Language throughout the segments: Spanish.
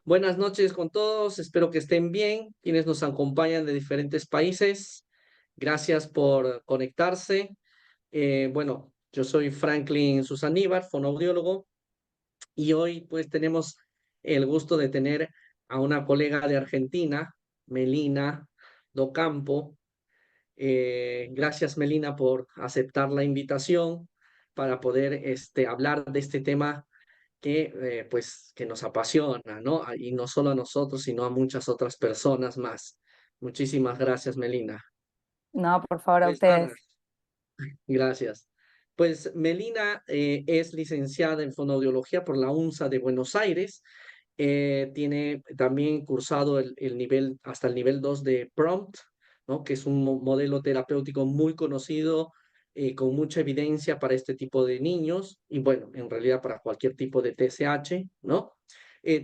Buenas noches con todos, espero que estén bien, quienes nos acompañan de diferentes países. Gracias por conectarse. Bueno, yo soy Franklin Susaníbar, fonoaudiólogo, y hoy pues tenemos el gusto de tener a una colega de Argentina, Melina Docampo. Gracias, Melina, por aceptar la invitación para poder hablar de este tema que, pues, que nos apasiona, ¿no? Y no solo a nosotros, sino a muchas otras personas más. Muchísimas gracias, Melina. No, por favor, a Pues nada, ustedes. gracias. Pues Melina es licenciada en fonoaudiología por la UNSA de Buenos Aires. Tiene también cursado el nivel, hasta el nivel 2 de Prompt, ¿no? Que es un modelo terapéutico muy conocido, con mucha evidencia para este tipo de niños y bueno, en realidad para cualquier tipo de TSH, ¿no?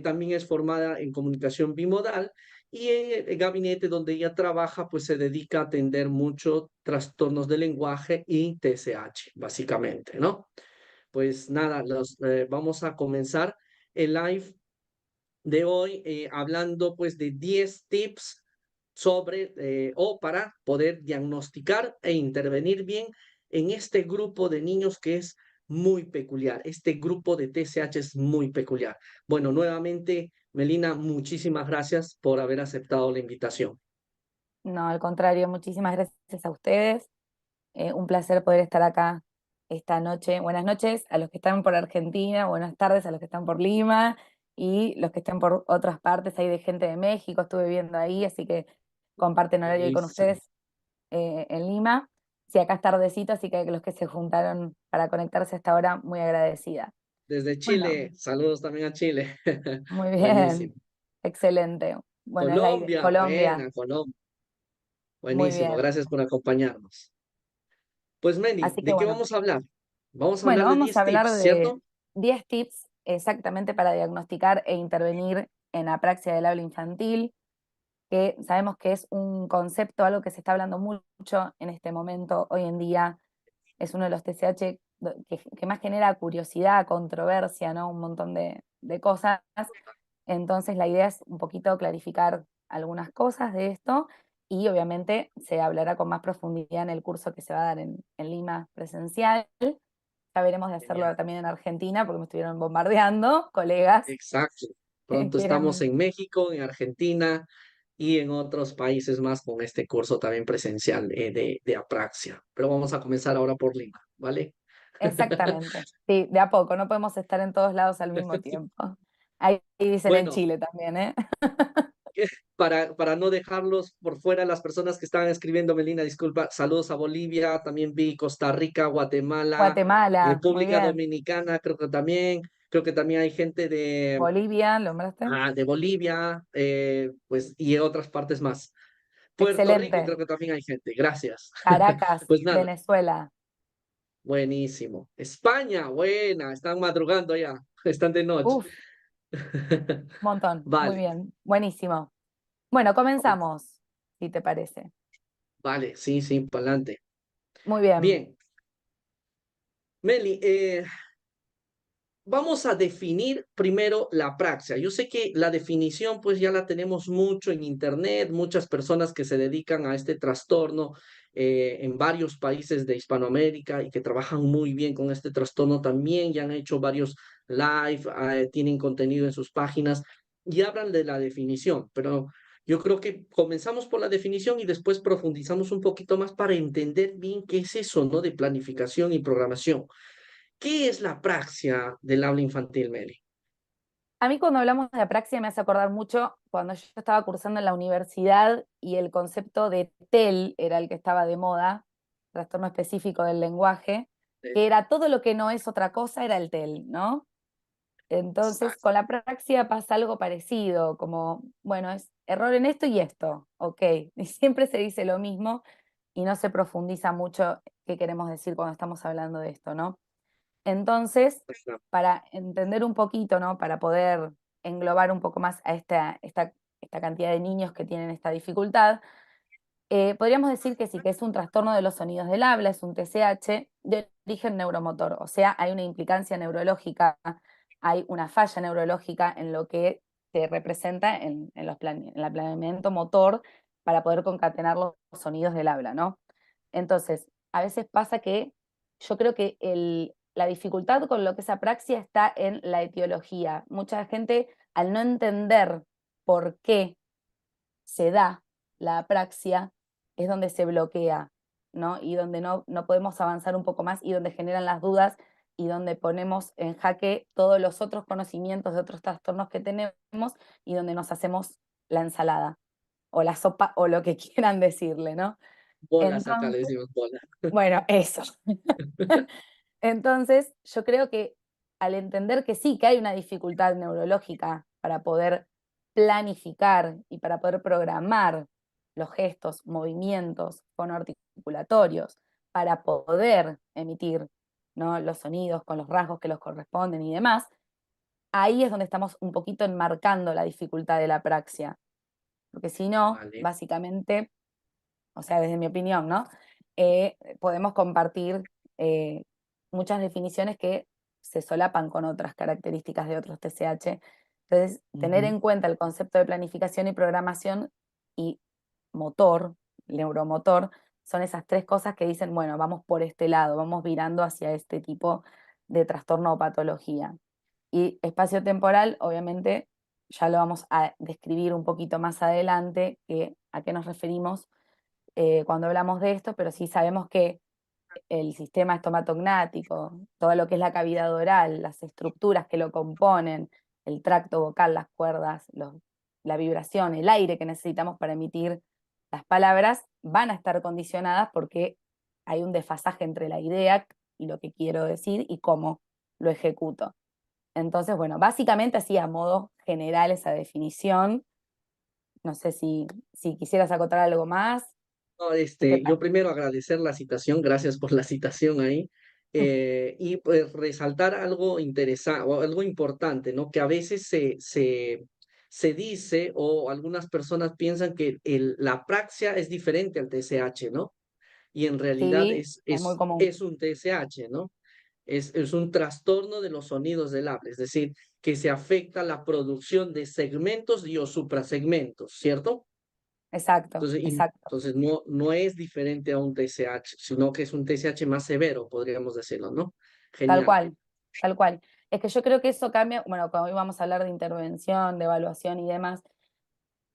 También es formada en comunicación bimodal y en el gabinete donde ella trabaja, pues se dedica a atender muchos trastornos del lenguaje y TSH, básicamente, ¿no? Pues nada, vamos a comenzar el live de hoy, hablando pues de 10 tips sobre o para poder diagnosticar e intervenir bien en este grupo de niños que es muy peculiar. Este grupo de TSH es muy peculiar. Bueno, nuevamente, Melina, muchísimas gracias por haber aceptado la invitación. No, al contrario, muchísimas gracias a ustedes. Un placer poder estar acá esta noche. Buenas noches a los que están por Argentina, buenas tardes a los que están por Lima y los que estén por otras partes. Hay de gente de México, estuve viendo ahí, así que comparten horario ahí con Buenísimo. ustedes en Lima. Sí, acá es tardecito, así que los que se juntaron para conectarse hasta ahora, muy agradecida. Desde Bueno, Chile, saludos también a Chile. muy Buenísimo. bien, excelente. Bueno, es ahí de Colombia, Colombia, buena, Colombia. muy Buenísimo, bien. gracias por acompañarnos. Pues Meli, Así que ¿de qué bueno. vamos a hablar? Vamos a Bueno, hablar de vamos a 10 hablar tips, de ¿cierto? 10 tips exactamente para diagnosticar e intervenir en apraxia del habla infantil, que sabemos que es un concepto, algo que se está hablando mucho en este momento, hoy en día. Es uno de los TCH que más genera curiosidad, controversia, ¿no? Un montón de cosas. Entonces la idea es un poquito clarificar algunas cosas de esto y obviamente se hablará con más profundidad en el curso que se va a dar en Lima presencial. Ya veremos de Genial. hacerlo también en Argentina, porque me estuvieron bombardeando colegas Exacto. Pronto que estamos eran, en México, en Argentina y en otros países más con este curso también presencial, de apraxia. Pero vamos a comenzar ahora por Lima, ¿vale? exactamente, sí, de a poco, no podemos estar en todos lados al mismo tiempo. Ahí dicen en Bueno, Chile también, ¿eh? para no dejarlos por fuera, las personas que estaban escribiendo, Melina, disculpa, saludos a Bolivia, también vi Costa Rica, Guatemala, Guatemala, muy República bien. Dominicana, creo que también hay gente Bolivia, ¿lo nombraste? de Bolivia, pues, y otras partes más. Puerto Rico, Excelente. creo que también hay gente, gracias. Caracas, Pues nada, Venezuela. buenísimo. España, buena, están madrugando ya, están de noche. Uf, montón. Muy Vale, bien. Buenísimo. Bueno, comenzamos, si te parece. vale, sí, sí, para adelante. Muy bien. Bien, Meli, vamos a definir primero la praxia. Yo sé que la definición pues ya la tenemos mucho en internet, muchas personas que se dedican a este trastorno en varios países de Hispanoamérica y que trabajan muy bien con este trastorno también, ya han hecho varios live, tienen contenido en sus páginas y hablan de la definición, pero yo creo que comenzamos por la definición y después profundizamos un poquito más para entender bien qué es eso, ¿no? De planificación y programación. ¿Qué es la praxia del habla infantil, Meli? A mí cuando hablamos de apraxia me hace acordar mucho cuando yo estaba cursando en la universidad y el concepto de TEL era el que estaba de moda, trastorno específico del lenguaje, que era todo lo que no es otra cosa, era el TEL, ¿no? Entonces, Exacto. con la apraxia pasa algo parecido, como, bueno, es error en esto y esto, ok, y siempre se dice lo mismo y no se profundiza mucho qué queremos decir cuando estamos hablando de esto, ¿no? Entonces, para entender un poquito, ¿no? Para poder englobar un poco más a esta cantidad de niños que tienen esta dificultad, podríamos decir que sí, que es un trastorno de los sonidos del habla, es un TCH de origen neuromotor, o sea, hay una implicancia neurológica, hay una falla neurológica en lo que se representa en el planeamiento motor para poder concatenar los sonidos del habla, ¿no? Entonces, a veces pasa que yo creo que la dificultad con lo que es apraxia está en la etiología. Mucha gente, al no entender por qué se da la apraxia, es donde se bloquea, ¿no? Y donde no podemos avanzar un poco más y donde generan las dudas y donde ponemos en jaque todos los otros conocimientos de otros trastornos que tenemos y donde nos hacemos la ensalada o la sopa o lo que quieran decirle, ¿no? Bolas acá le Entonces, decimos bolas. bueno, eso. Entonces, yo creo que al entender que sí, que hay una dificultad neurológica para poder planificar y para poder programar los gestos, movimientos fonoarticulatorios, para poder emitir, ¿no?, los sonidos con los rasgos que los corresponden y demás, ahí es donde estamos un poquito enmarcando la dificultad de la apraxia. Porque si no, Vale, básicamente, o sea, desde mi opinión, ¿no? Podemos compartir eh, muchas definiciones que se solapan con otras características de otros TCH. Entonces, tener ujú, en cuenta el concepto de planificación y programación y motor, neuromotor, son esas tres cosas que dicen, bueno, vamos por este lado, vamos virando hacia este tipo de trastorno o patología. Y espacio temporal, obviamente, ya lo vamos a describir un poquito más adelante, a qué nos referimos cuando hablamos de esto, pero sí sabemos que el sistema estomatognático, todo lo que es la cavidad oral, las estructuras que lo componen, el tracto vocal, las cuerdas, la vibración, el aire que necesitamos para emitir las palabras, van a estar condicionadas porque hay un desfasaje entre la idea y lo que quiero decir y cómo lo ejecuto. Entonces, bueno, básicamente así a modo general esa definición. No sé si quisieras acotar algo más. no, ¿Qué te yo parece? primero agradecer la citación, gracias por la citación ahí, y pues resaltar algo interesante o algo importante, ¿no? Que a veces se dice o algunas personas piensan que la apraxia es diferente al TSH, ¿no? Y en realidad Sí, es muy común. es un TSH, ¿no? Es un trastorno de los sonidos del habla, es decir, que se afecta la producción de segmentos y o suprasegmentos, ¿cierto? Exacto, Entonces, exacto. entonces no es diferente a un TSH, sino que es un TSH más severo, podríamos decirlo, ¿no? Tal Genial. cual, tal cual. Es que yo creo que eso cambia, bueno, cuando hoy vamos a hablar de intervención, de evaluación y demás,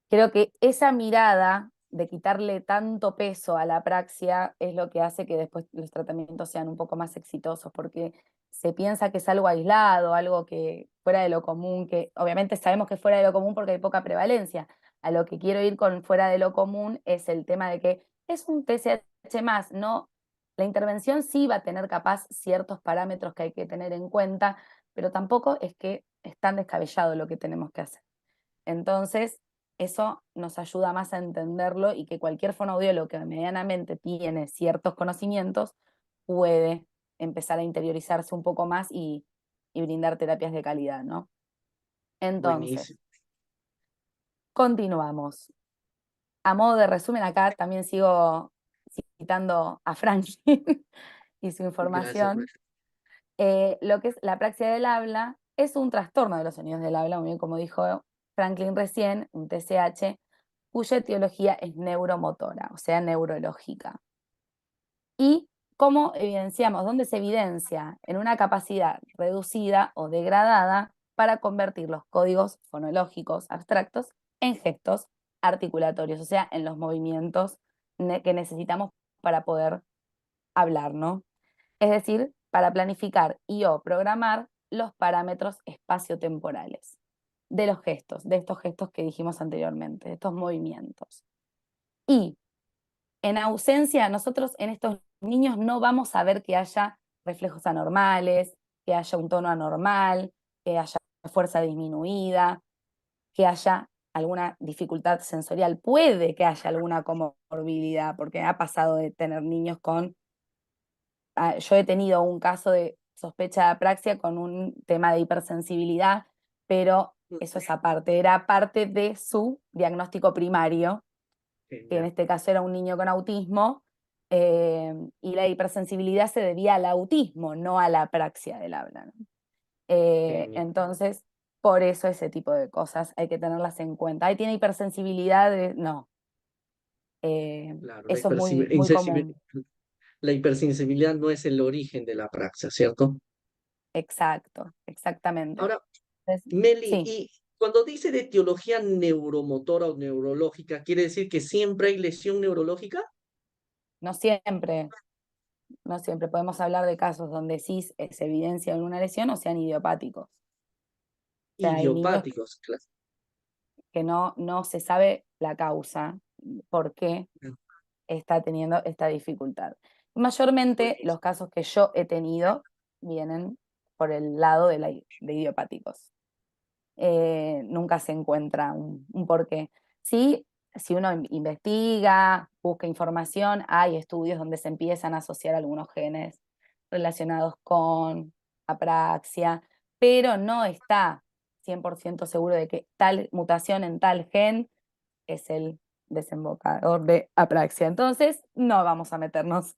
creo que esa mirada de quitarle tanto peso a la apraxia es lo que hace que después los tratamientos sean un poco más exitosos, porque se piensa que es algo aislado, algo que fuera de lo común, que obviamente sabemos que es fuera de lo común porque hay poca prevalencia. A lo que quiero ir con fuera de lo común es el tema de que es un TSH más, no. La intervención sí va a tener capaz ciertos parámetros que hay que tener en cuenta, pero tampoco es que es tan descabellado lo que tenemos que hacer. Entonces, eso nos ayuda más a entenderlo y que cualquier fonoaudiólogo que medianamente tiene ciertos conocimientos puede empezar a interiorizarse un poco más y brindar terapias de calidad, ¿no? Entonces, Buenísimo. continuamos. A modo de resumen, acá también sigo citando a Franklin y su Gracias, información. maestro. Lo que es la apraxia del habla es un trastorno de los sonidos del habla, muy bien como dijo Franklin recién, un TSH, cuya etiología es neuromotora, o sea, neurológica. ¿Y cómo evidenciamos? ¿Dónde se evidencia? En una capacidad reducida o degradada para convertir los códigos fonológicos abstractos en gestos articulatorios, o sea, en los movimientos que necesitamos para poder hablar, ¿no? Es decir, para planificar y o programar los parámetros espaciotemporales de los gestos, de estos gestos que dijimos anteriormente, de estos movimientos. Y en ausencia, nosotros en estos niños no vamos a ver que haya reflejos anormales, que haya un tono anormal, que haya fuerza disminuida, que haya alguna dificultad sensorial. Puede que haya alguna comorbilidad, porque ha pasado de tener niños con yo he tenido un caso de sospecha de apraxia con un tema de hipersensibilidad, pero eso es aparte, era parte de su diagnóstico primario, que en Genial, este caso era un niño con autismo, y la hipersensibilidad se debía al autismo, no a la apraxia del habla, ¿no? genial. Entonces, Por eso ese tipo de cosas hay que tenerlas en cuenta. Ahí tiene hipersensibilidad, no. Claro, Eso es muy, muy común. la hipersensibilidad no es el origen de la praxia, ¿cierto? Exacto, exactamente. Ahora, Entonces, Meli, sí, y cuando dice de etiología neuromotora o neurológica, ¿quiere decir que siempre hay lesión neurológica? no siempre, no siempre. Podemos hablar de casos donde sí se evidencia una lesión o sean idiopáticos. O sea, hay niños Idiopáticos, claro. que no se sabe la causa, por qué está teniendo esta dificultad. Mayormente Buenísimo. los casos que yo he tenido vienen por el lado de idiopáticos. Nunca se encuentra un porqué. Sí, si uno investiga, busca información, hay estudios donde se empiezan a asociar algunos genes relacionados con apraxia, pero no está 100% seguro de que tal mutación en tal gen es el desembocador de apraxia. Entonces, no vamos a meternos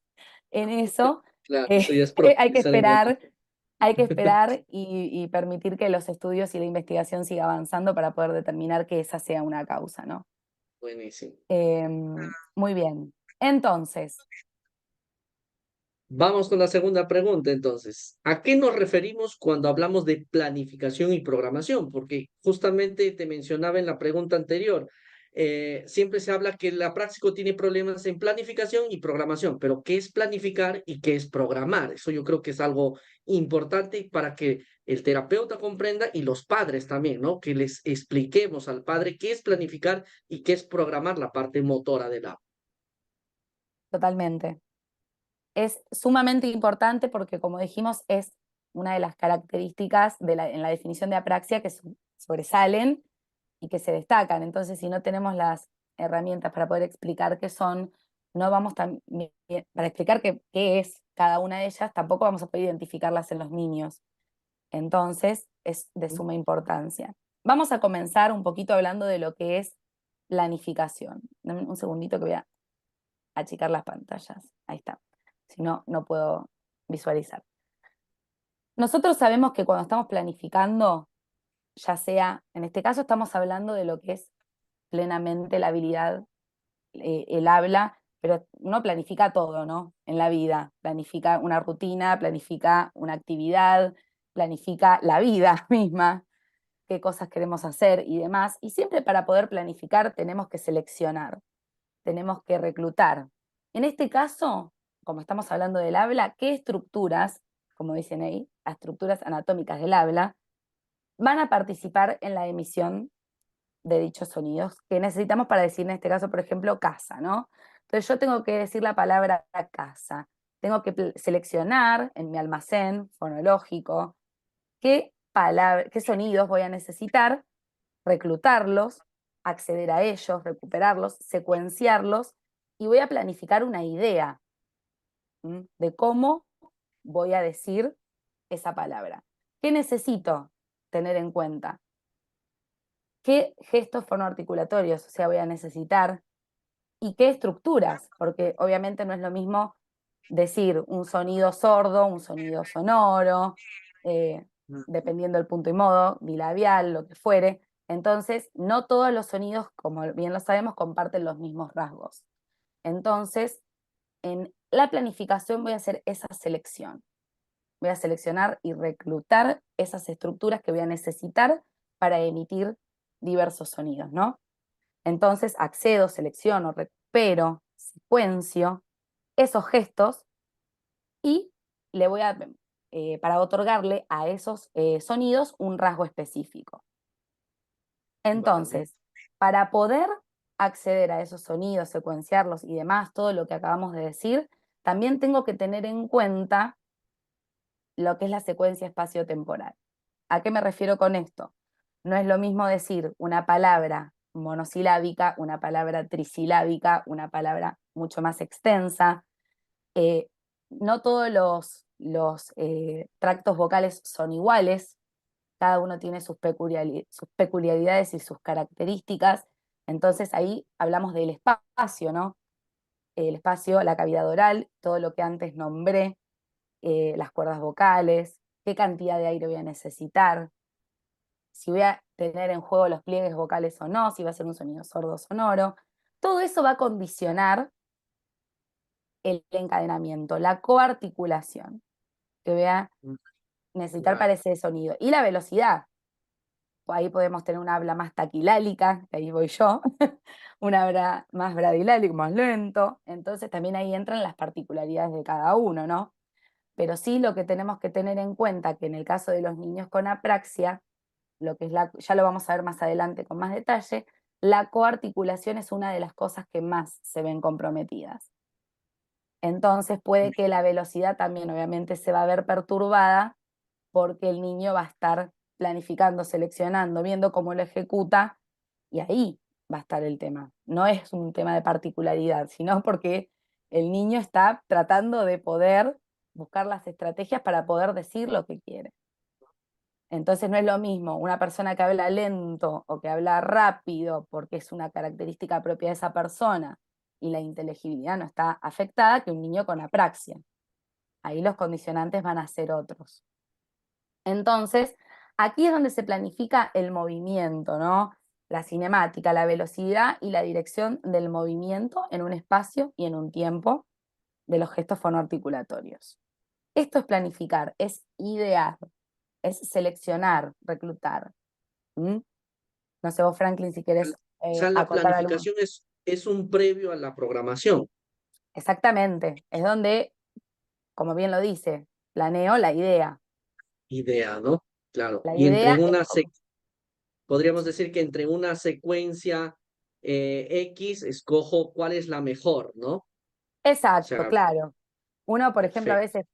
en eso. Claro, Eh, eso ya es hay que profundizar en el esperar, tema. hay que esperar y permitir que los estudios y la investigación siga avanzando para poder determinar que esa sea una causa, ¿no? Buenísimo. Muy bien. Entonces, Vamos con la segunda pregunta, entonces. ¿A qué nos referimos cuando hablamos de planificación y programación? Porque justamente te mencionaba en la pregunta anterior, siempre se habla que la práctico tiene problemas en planificación y programación, pero ¿qué es planificar y qué es programar? Eso yo creo que es algo importante para que el terapeuta comprenda y los padres también, ¿no? Que les expliquemos al padre qué es planificar y qué es programar la parte motora de la... totalmente. Es sumamente importante porque, como dijimos, es una de las características en la definición de apraxia que sobresalen y que se destacan. Entonces, si no tenemos las herramientas para poder explicar qué son, no vamos también, para explicar qué es cada una de ellas, tampoco vamos a poder identificarlas en los niños. Entonces, es de suma importancia. Vamos a comenzar un poquito hablando de lo que es planificación. Dame un segundito que voy a achicar las pantallas. Ahí está. Si no, no puedo visualizar. Nosotros sabemos que cuando estamos planificando, ya sea, en este caso estamos hablando de lo que es plenamente la habilidad, el habla, pero uno planifica todo, ¿no? En la vida, planifica una rutina, planifica una actividad, planifica la vida misma, qué cosas queremos hacer y demás. Y siempre para poder planificar tenemos que seleccionar, tenemos que reclutar. En este caso, como estamos hablando del habla, ¿qué estructuras, como dicen ahí, las estructuras anatómicas del habla, van a participar en la emisión de dichos sonidos que necesitamos para decir, en este caso, por ejemplo, casa, ¿no? Entonces yo tengo que decir la palabra casa, tengo que seleccionar en mi almacén fonológico qué sonidos voy a necesitar, reclutarlos, acceder a ellos, recuperarlos, secuenciarlos y voy a planificar una idea de cómo voy a decir esa palabra. ¿Qué necesito tener en cuenta? ¿Qué gestos fonoarticulatorios, o sea, voy a necesitar? ¿Y qué estructuras? Porque obviamente no es lo mismo decir un sonido sordo, un sonido sonoro, eh, dependiendo del punto y modo, bilabial, lo que fuere. Entonces, no todos los sonidos, como bien lo sabemos, comparten los mismos rasgos. Entonces, en la planificación voy a hacer esa selección. Voy a seleccionar y reclutar esas estructuras que voy a necesitar para emitir diversos sonidos, ¿no? Entonces accedo, selecciono, recupero, secuencio esos gestos y le voy a, para otorgarle a esos sonidos un rasgo específico. Vale. Entonces, para poder acceder a esos sonidos, secuenciarlos y demás, todo lo que acabamos de decir, también tengo que tener en cuenta lo que es la secuencia espacio-temporal. ¿A qué me refiero con esto? No es lo mismo decir una palabra monosilábica, una palabra trisilábica, una palabra mucho más extensa. Eh, no todos los tractos vocales son iguales, cada uno tiene sus peculiaridades y sus características. Entonces ahí hablamos del espacio, ¿no? El espacio, la cavidad oral, todo lo que antes nombré, las cuerdas vocales, qué cantidad de aire voy a necesitar. si voy a tener en juego los pliegues vocales o no, si va a ser un sonido sordo o sonoro. Todo eso va a condicionar el encadenamiento, la coarticulación que voy a Mm, necesitar para claro. ese sonido. Y la velocidad. Ahí podemos tener un habla más taquilálica, que ahí voy yo, un habla más bradilálico, más lento. Entonces también ahí entran las particularidades de cada uno, ¿no? Pero sí lo que tenemos que tener en cuenta que en el caso de los niños con apraxia, lo que es ya lo vamos a ver más adelante con más detalle, la coarticulación es una de las cosas que más se ven comprometidas. Entonces puede que la velocidad también obviamente se va a ver perturbada porque el niño va a estar planificando, seleccionando, viendo cómo lo ejecuta y ahí va a estar el tema. No es un tema de particularidad, sino porque el niño está tratando de poder buscar las estrategias para poder decir lo que quiere. Entonces no es lo mismo una persona que habla lento o que habla rápido porque es una característica propia de esa persona y la inteligibilidad no está afectada que un niño con apraxia. Ahí los condicionantes van a ser otros. Entonces, aquí es donde se planifica el movimiento, ¿no? La cinemática, la velocidad y la dirección del movimiento en un espacio y en un tiempo de los gestos fonoarticulatorios. Esto es planificar, es idear, es seleccionar, reclutar. ¿Mm? No sé vos, Franklin, si querés O sea, la acotar algo. planificación es un previo a la programación. Exactamente, es donde, como bien lo dice, planeo la idea. Idea, ¿no? Claro. La Y entre idea es una, como, podríamos decir que entre una secuencia X, escojo cuál es la mejor, ¿no? O exacto, sea, claro. Uno, por ejemplo, a perfecto. veces,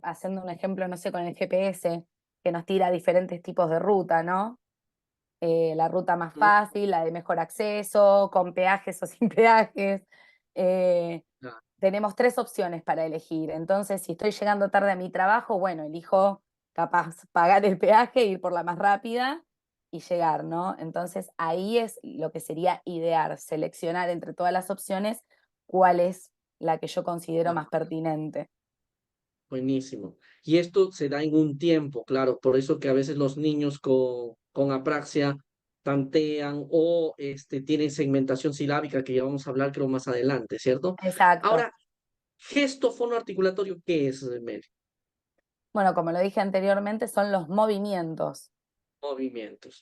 haciendo un ejemplo, no sé, con el GPS, que nos tira diferentes tipos de ruta, ¿no? La ruta más ¿Mm? fácil, la de mejor acceso, con peajes o sin peajes. Eh, Ah, tenemos tres opciones para elegir. Entonces, si estoy llegando tarde a mi trabajo, bueno, elijo capaz pagar el peaje, ir por la más rápida y llegar, ¿no? Entonces, ahí es lo que sería idear, seleccionar entre todas las opciones cuál es la que yo considero más pertinente. buenísimo. Y esto se da en un tiempo, claro, por eso que a veces los niños con apraxia tantean o tienen segmentación silábica, que ya vamos a hablar creo más adelante, ¿cierto? Exacto. Ahora, gesto fonoarticulatorio, ¿qué es, Mel? Bueno, como lo dije anteriormente, son Movimientos,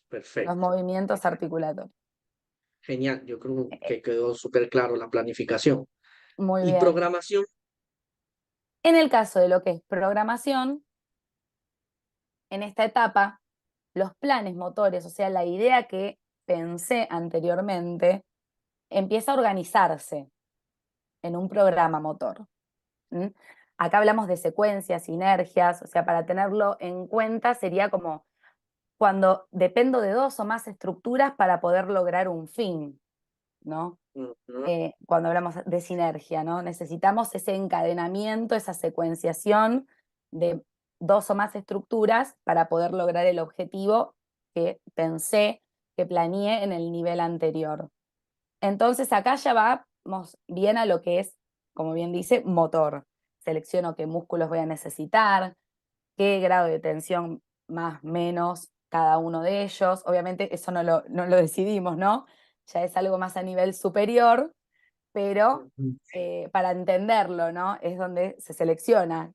los perfecto. movimientos articulatorios. Genial, yo creo Eh, que quedó súper claro la planificación. Muy Y bien. programación, En el caso de lo que es programación, en esta etapa, los planes motores, o sea, la idea que pensé anteriormente, empieza a organizarse en un programa motor. ¿Mm? Acá hablamos de secuencias, sinergias, o sea, para tenerlo en cuenta sería como cuando dependo de dos o más estructuras para poder lograr un fin, ¿no? ujú, Cuando hablamos de sinergia, ¿no? Necesitamos ese encadenamiento, esa secuenciación de dos o más estructuras para poder lograr el objetivo que pensé, que planeé en el nivel anterior. Entonces acá ya vamos bien a lo que es, como bien dice, motor. Selecciono qué músculos voy a necesitar, qué grado de tensión más menos cada uno de ellos. Obviamente eso no lo decidimos, ¿no? Ya es algo más a nivel superior, pero ujú. para entenderlo, ¿no? Es donde se selecciona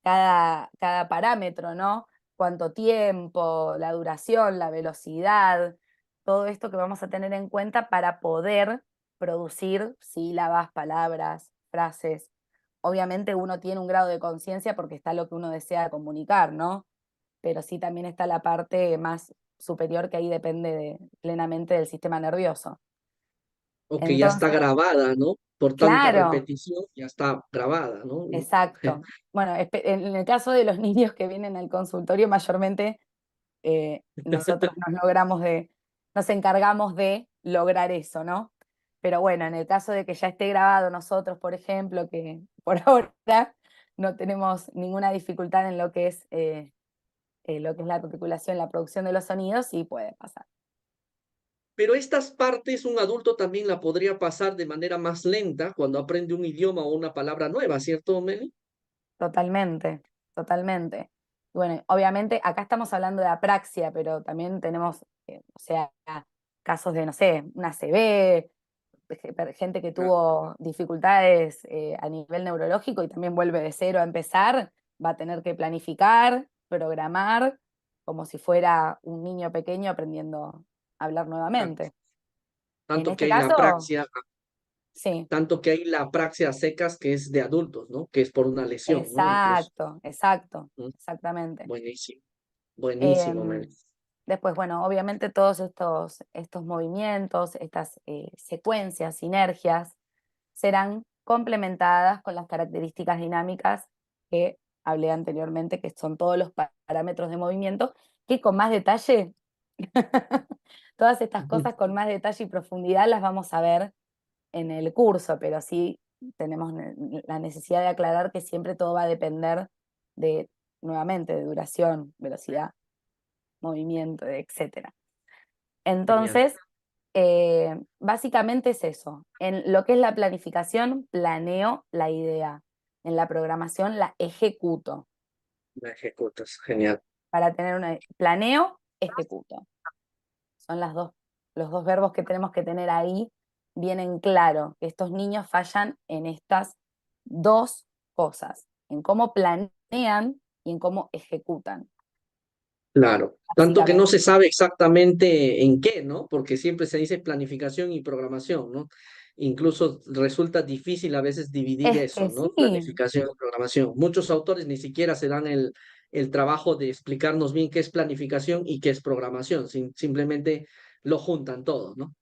cada parámetro, ¿no? Cuánto tiempo, la duración, la velocidad, todo esto que vamos a tener en cuenta para poder producir sílabas, palabras, frases. Obviamente uno tiene un grado de conciencia porque está lo que uno desea comunicar, ¿no? Pero sí también está la parte más superior que ahí depende plenamente del sistema nervioso. O que ya está Entonces, grabada, ¿no? Por tanta claro, repetición, ya está grabada, ¿no? exacto. Bueno, en el caso de los niños que vienen al consultorio, mayormente nosotros nos encargamos de lograr eso, ¿no? Pero bueno, en el caso de que ya esté grabado nosotros, por ejemplo, que por ahora no tenemos ninguna dificultad en lo que es la articulación, la producción de los sonidos, sí puede pasar. Pero estas partes un adulto también la podría pasar de manera más lenta cuando aprende un idioma o una palabra nueva, ¿cierto, Meli? Totalmente, totalmente. Bueno, obviamente acá estamos hablando de apraxia, pero también tenemos, o sea, casos de, no sé, una ACV, gente que Claro, tuvo dificultades a nivel neurológico y también vuelve de cero a empezar, va a tener que planificar, programar, como si fuera un niño pequeño aprendiendo a hablar claro. nuevamente. En Tanto que este hay la caso, apraxia, sí, tanto que hay la apraxia a secas que es de adultos, ¿no? Que es por una lesión, ¿no? Incluso. exacto, exacto, ¿No? exactamente. Buenísimo, buenísimo, Em, Mel. Después, bueno, obviamente todos estos movimientos, estas secuencias, sinergias, serán complementadas con las características dinámicas que hablé anteriormente, que son todos los parámetros de movimiento, que con más detalle, todas estas cosas con más detalle y profundidad las vamos a ver en el curso, pero sí tenemos la necesidad de aclarar que siempre todo va a depender de, nuevamente, de duración, velocidad, movimiento, etcétera. Genial. Entonces, básicamente es eso. En lo que es la planificación, planeo la idea. En la programación, la ejecuto. La ejecutas, genial. Para tener una planeo, ejecuto. Son los dos verbos que tenemos que tener ahí bien en claro, que estos niños fallan en estas dos cosas, en cómo planean y en cómo ejecutan, Claro, tanto que no básicamente. se sabe exactamente en qué, ¿no? Porque siempre se dice planificación y programación, ¿no? Incluso resulta difícil a veces dividir Es eso, que ¿no? sí, Planificación y programación. Muchos autores ni siquiera se dan el trabajo de explicarnos bien qué es planificación y qué es programación, simplemente lo juntan todo, ¿no?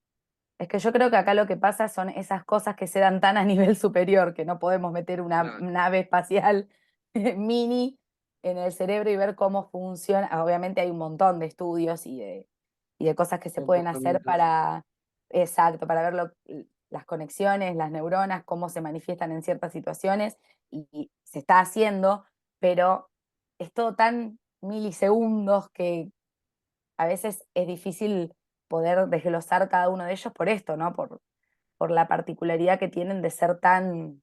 es que yo creo que acá lo que pasa son esas cosas que se dan tan a nivel superior que no podemos meter una Claro, nave espacial mini en el cerebro y ver cómo funciona. Obviamente hay un montón de estudios y de cosas que se pueden hacer comportamientos. para, exacto, para ver las conexiones, las neuronas, cómo se manifiestan en ciertas situaciones y se está haciendo, pero es todo tan milisegundos que a veces es difícil poder desglosar cada uno de ellos por esto, ¿no? Por la particularidad que tienen de ser tan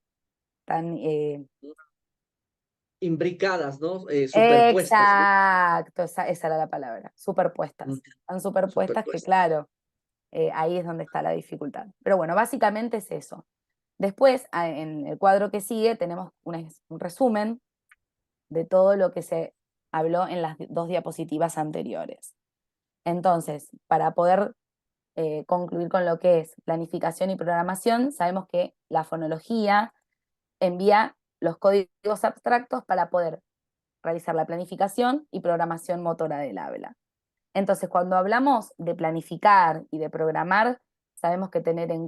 Imbricadas, ¿no? Superpuestas, ¿no? exacto, esa era la palabra, Mm, superpuestas. Tan superpuestas que, superpuestas. claro, ahí es donde está la dificultad. Pero bueno, básicamente es eso. Después, en el cuadro que sigue, tenemos un resumen de todo lo que se habló en las dos diapositivas anteriores. Entonces, para poder concluir con lo que es planificación y programación, sabemos que la fonología envía los códigos abstractos para poder realizar la planificación y programación motora del habla. Entonces, cuando hablamos de planificar y de programar, sabemos que, tenemos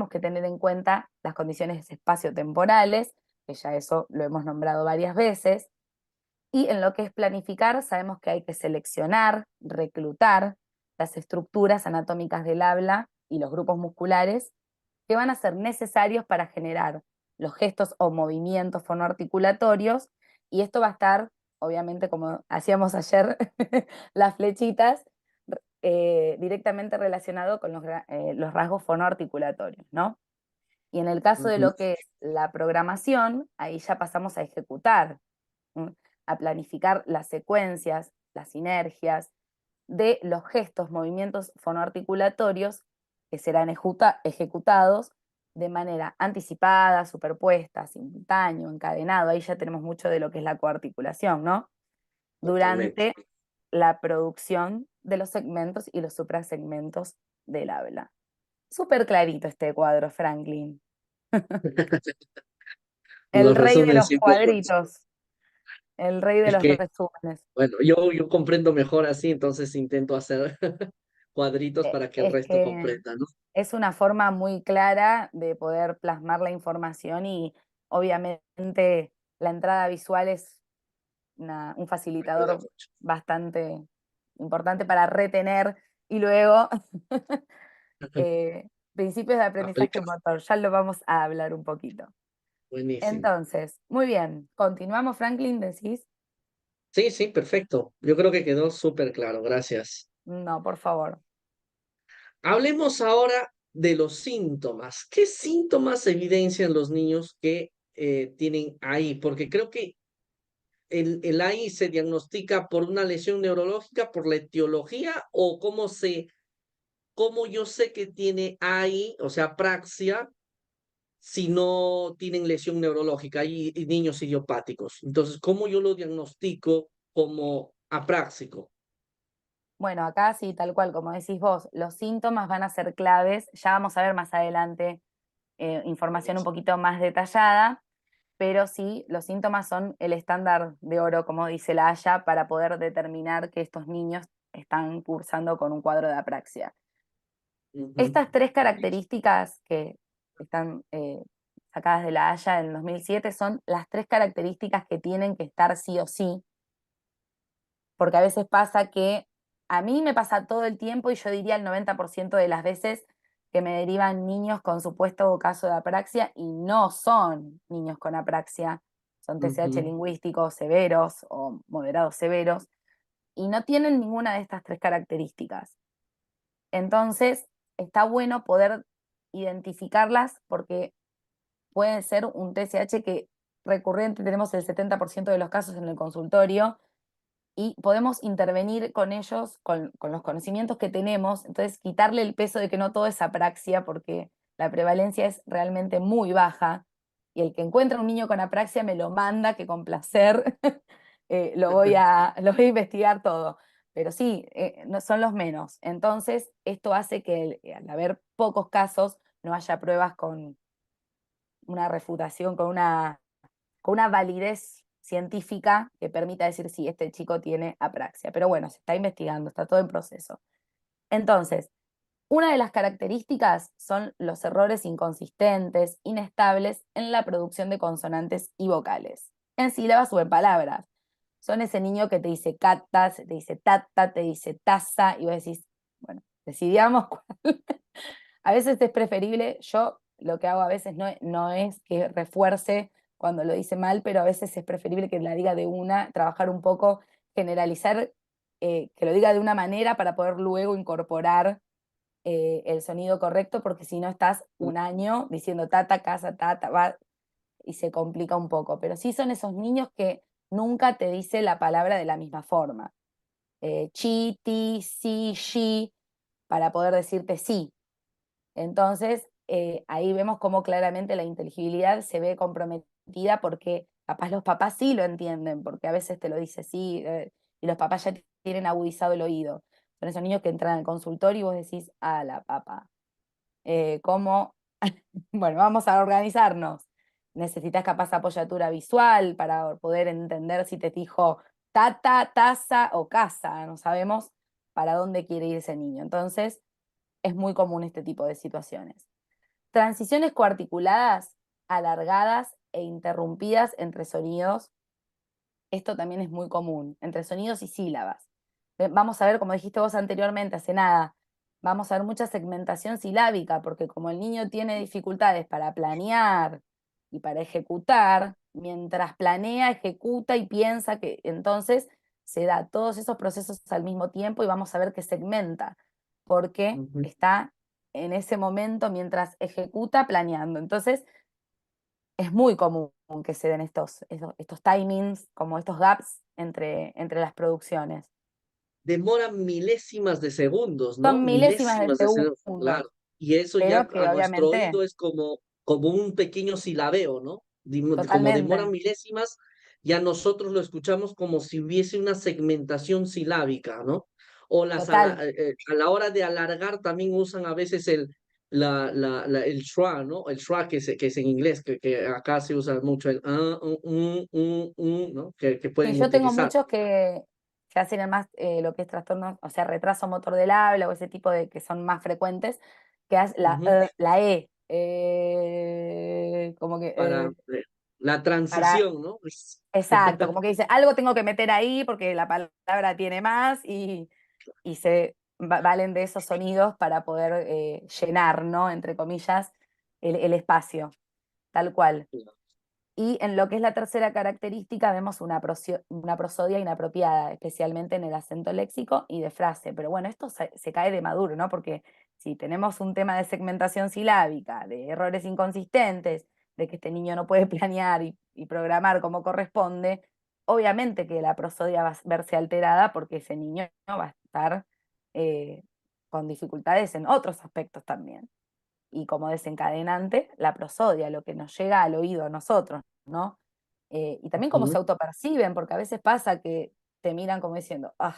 que tener en cuenta las condiciones espacio-temporales, que ya eso lo hemos nombrado varias veces, y en lo que es planificar, sabemos que hay que seleccionar, reclutar las estructuras anatómicas del habla y los grupos musculares que van a ser necesarios para generar los gestos o movimientos fonoarticulatorios. Y esto va a estar, obviamente, como hacíamos ayer, las flechitas, directamente relacionado con los rasgos fonoarticulatorios, ¿no? Y en el caso de Ujú. lo que es la programación, ahí ya pasamos a ejecutar, a planificar las secuencias, las sinergias de los gestos, movimientos fonoarticulatorios que serán ejecutados de manera anticipada, superpuesta, simultáneo, encadenado. Ahí ya tenemos mucho de lo que es la coarticulación, ¿no? Totalmente. Durante la producción de los segmentos y los suprasegmentos del habla. Súper clarito este cuadro, Franklin. El Los rey de resumen los siempre. cuadritos, el rey de Es los que, resúmenes. bueno, yo comprendo mejor así, entonces intento hacer cuadritos para que el Es resto que comprenda, ¿no? es una forma muy clara de poder plasmar la información y obviamente la entrada visual es un Ayuda facilitador mucho. bastante importante para retener y luego principios de aprendizaje Aplica. motor. Ya lo vamos a hablar un poquito. Buenísimo. Entonces, muy bien. Continuamos, Franklin, decís. Sí, sí, perfecto. Yo creo que quedó súper claro, gracias. No, por favor. Hablemos ahora de los síntomas. ¿Qué síntomas evidencian los niños que tienen ahí? Porque creo que el AI se diagnostica por una lesión neurológica, por la etiología, o cómo yo sé que tiene AI, o sea, apraxia, si no tienen lesión neurológica y niños idiopáticos. Entonces, ¿cómo yo lo diagnostico como apráxico? Bueno, acá sí, tal cual, como decís vos, los síntomas van a ser claves. Ya vamos a ver más adelante información un Buenísimo. poquito más detallada, pero sí, los síntomas son el estándar de oro, como dice la Haya, para poder determinar que estos niños están cursando con un cuadro de apraxia. Ujú, Estas tres buenísimo. características que están sacadas de la Haya en 2007 son las tres características que tienen que estar sí o sí, porque a veces pasa que a mí me pasa todo el tiempo y yo diría el 90% de las veces que me derivan niños con supuesto caso de apraxia y no son niños con apraxia, son TCH Ujú, lingüísticos severos o moderados severos y no tienen ninguna de estas tres características. Entonces, está bueno poder identificarlas porque puede ser un TCH que recurrente tenemos el 70% de los casos en el consultorio y podemos intervenir con ellos, con los conocimientos que tenemos, entonces quitarle el peso de que no todo es apraxia, porque la prevalencia es realmente muy baja, y el que encuentra un niño con apraxia me lo manda, que con placer lo voy a investigar todo. Pero sí, no son los menos. Entonces, esto hace que al haber pocos casos, no haya pruebas con una refutación, con una validez científica que permita decir si este chico tiene apraxia. Pero bueno, se está investigando, está todo en proceso. Entonces, una de las características son los errores inconsistentes, inestables en la producción de consonantes y vocales, en sílabas o en palabras. Son ese niño que te dice cata, te dice tata, te dice taza, y vos decís, bueno, decidíamos cuál. A veces es preferible, yo lo que hago a veces no es que refuerce cuando lo dice mal, pero a veces es preferible que la diga de una, trabajar un poco, generalizar, que lo diga de una manera para poder luego incorporar el sonido correcto, porque si no estás un año diciendo tata, casa, tata, va, y se complica un poco. Pero sí son esos niños que nunca te dice la palabra de la misma forma. Chi, ti, si, shi, para poder decirte sí. Entonces, ahí vemos cómo claramente la inteligibilidad se ve comprometida porque capaz los papás sí lo entienden, porque a veces te lo dice sí, y los papás ya tienen agudizado el oído. Son esos niños que entran al consultorio y vos decís, a la papá, ¿cómo? Bueno, vamos a organizarnos. Necesitas capaz apoyatura visual para poder entender si te dijo tata, taza o casa, no sabemos para dónde quiere ir ese niño. Entonces, es muy común este tipo de situaciones. Transiciones coarticuladas, alargadas e interrumpidas entre sonidos. Esto también es muy común, entre sonidos y sílabas. Vamos a ver, como dijiste vos anteriormente, hace nada, vamos a ver mucha segmentación silábica, porque como el niño tiene dificultades para planear y para ejecutar, mientras planea, ejecuta y piensa que entonces se da todos esos procesos al mismo tiempo y vamos a ver que segmenta, porque ujú. está en ese momento mientras ejecuta planeando. Entonces, es muy común que se den estos timings, como estos gaps entre las producciones. Demoran milésimas de segundos, ¿no? Son milésimas de Milésimas de segundos, segundo, claro. Y eso ya pero a que nuestro obviamente, oído es como un pequeño silabeo, ¿no? Como demoran totalmente, milésimas, ya nosotros lo escuchamos como si hubiese una segmentación silábica, ¿no? O total, a la hora de alargar también usan a veces el schwa, ¿no? El schwa que es en inglés, que acá se usa mucho el ¿no? Que sí, pueden yo tengo utilizar. muchos que hacen más lo que es trastorno, o sea, retraso motor del habla o ese tipo de que son más frecuentes, que es Ujú. la E, como que Para la para transición, ¿no? exacto, como que dice, algo tengo que meter ahí porque la palabra tiene más y se valen de esos sonidos para poder llenar, ¿no? Entre comillas, el espacio, tal cual. Y en lo que es la tercera característica vemos una prosodia inapropiada, especialmente en el acento léxico y de frase. Pero bueno, esto se cae de maduro, ¿no? Porque si tenemos un tema de segmentación silábica, de errores inconsistentes, de que este niño no puede planear y programar como corresponde, obviamente que la prosodia va a verse alterada porque ese niño va a estar eh, con dificultades en otros aspectos también. Y como desencadenante, la prosodia, lo que nos llega al oído a nosotros, ¿no? Y también cómo se Ujú. autoperciben, porque a veces pasa que te miran como diciendo, ah,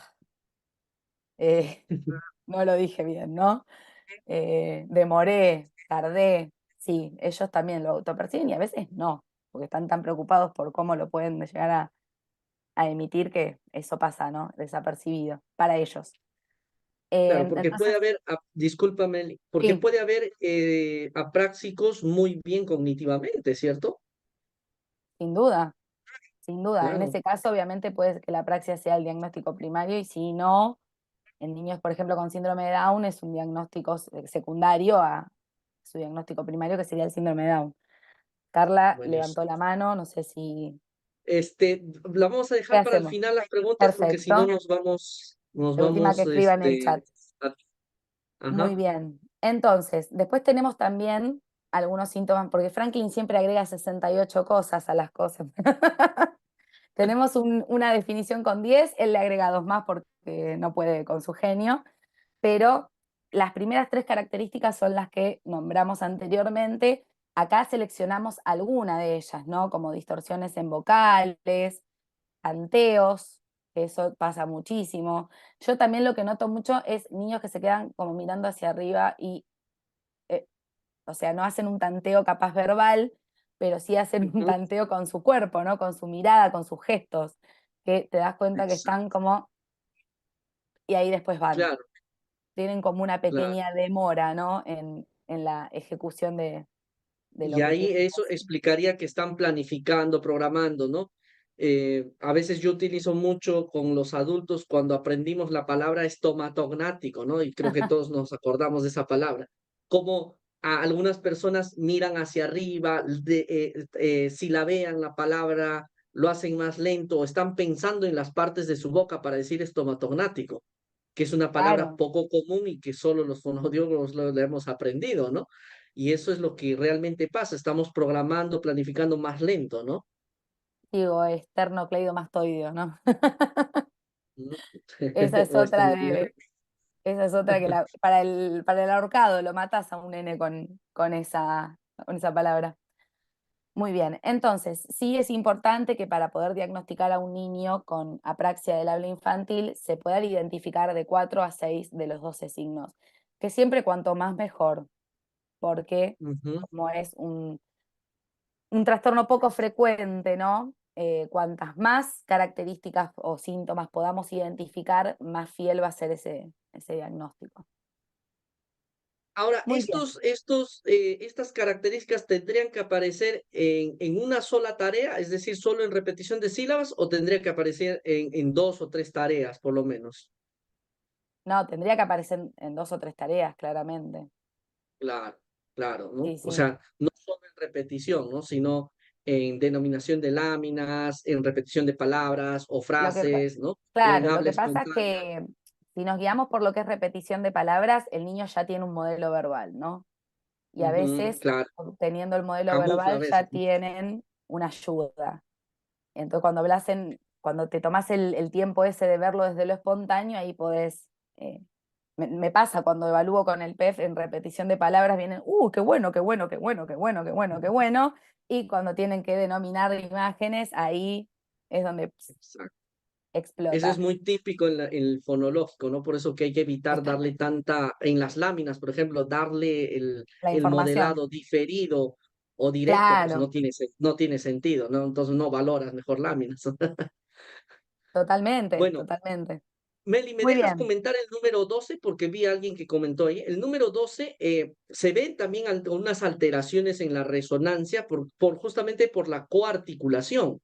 eh, no lo dije bien, ¿no? Demoré, tardé. Sí, ellos también lo autoperciben y a veces no, porque están tan preocupados por cómo lo pueden llegar a emitir que eso pasa, ¿no? Desapercibido para ellos. Claro, porque puede Entonces, haber, discúlpame, porque sí, puede haber apráxicos muy bien cognitivamente, ¿cierto? sin duda, sin duda. En Claro, ese caso, obviamente, puede que la praxia sea el diagnóstico primario y si no, en niños, por ejemplo, con síndrome de Down es un diagnóstico secundario a su diagnóstico primario, que sería el síndrome de Down. Carla levantó buenísimo. la mano, no sé si... La vamos a ¿Qué dejar para el hacemos? final las preguntas porque si no Perfecto. nos De última que vamos, escriba en el chat. a- Muy ajá. bien. Entonces, después tenemos también algunos síntomas, porque Franklin siempre agrega 68 cosas a las cosas. Tenemos una definición con 10, él le agrega dos más porque no puede con su genio, pero las primeras tres características son las que nombramos anteriormente. Acá seleccionamos alguna de ellas, ¿no? Como distorsiones en vocales, tanteos, que eso pasa muchísimo. Yo también lo que noto mucho es niños que se quedan como mirando hacia arriba y, eh, o sea, no hacen un tanteo capaz verbal, pero sí hacen un Ujú. tanteo con su cuerpo, ¿no? Con su mirada, con sus gestos, que te das cuenta que están Exacto, como, y ahí después van. claro, Tienen como una claro. pequeña demora, ¿no? En la ejecución de Y lo que ahí tienen que eso hacer. explicaría que están planificando, programando, ¿no? A veces yo utilizo mucho con los adultos cuando aprendimos la palabra estomatognático, ¿no? Y creo que todos nos acordamos de esa palabra. Como a algunas personas miran hacia arriba, silabean la palabra, lo hacen más lento o están pensando en las partes de su boca para decir estomatognático, que es una palabra Claro, poco común y que solo los fonodiólogos lo hemos aprendido, ¿no? Y eso es lo que realmente pasa, estamos programando, planificando más lento, ¿no? digo, esternocleidomastoideo, ¿no? ¿No? Esa es O otra estornudar. de, esa es otra que para el ahorcado lo matas a un nene con esa palabra. Muy bien, entonces sí es importante que para poder diagnosticar a un niño con apraxia del habla infantil se puedan identificar de 4 a 6 de los 12 signos, que siempre cuanto más mejor, porque Ujú. como es un trastorno poco frecuente, ¿no? Cuantas más características o síntomas podamos identificar, más fiel va a ser ese diagnóstico. Ahora, Muy bien. estas características tendrían que aparecer en una sola tarea, es decir, solo en repetición de sílabas, o tendría que aparecer en dos o tres tareas, por lo menos. No, tendría que aparecer en 2 o 3 tareas, claramente. Claro, claro, ¿no? Sí, O sí. sea, no solo en repetición, ¿no? Sino en denominación de láminas, en repetición de palabras o Lo que, frases, ¿no? O en claro, lo habla que pasa es espontánea. que si nos guiamos por lo que es repetición de palabras, el niño ya tiene un modelo verbal, ¿no? Y a Ujú, veces, claro, teniendo el modelo camufla a verbal, ya veces, ¿no? tienen una ayuda. Entonces, cuando te tomas el tiempo ese de verlo desde lo espontáneo, ahí podés. Me pasa cuando evalúo con el PEF en repetición de palabras, vienen, qué bueno, qué bueno, qué bueno, qué bueno, qué bueno, qué bueno. Y cuando tienen que denominar imágenes, ahí es donde Exacto. Eso es explota. muy típico en el fonológico, ¿no? Por eso que hay que evitar darle tanta, en las láminas, por ejemplo, darle La el información. modelado diferido o directo, pues Claro, no tiene sentido, ¿no? Entonces no valoras mejor láminas. totalmente, Bueno, totalmente. Meli, ¿me Muy dejas bien, comentar el número 12? Porque vi a alguien que comentó ahí. El número 12 se ven también unas alteraciones en la resonancia justamente por la coarticulación.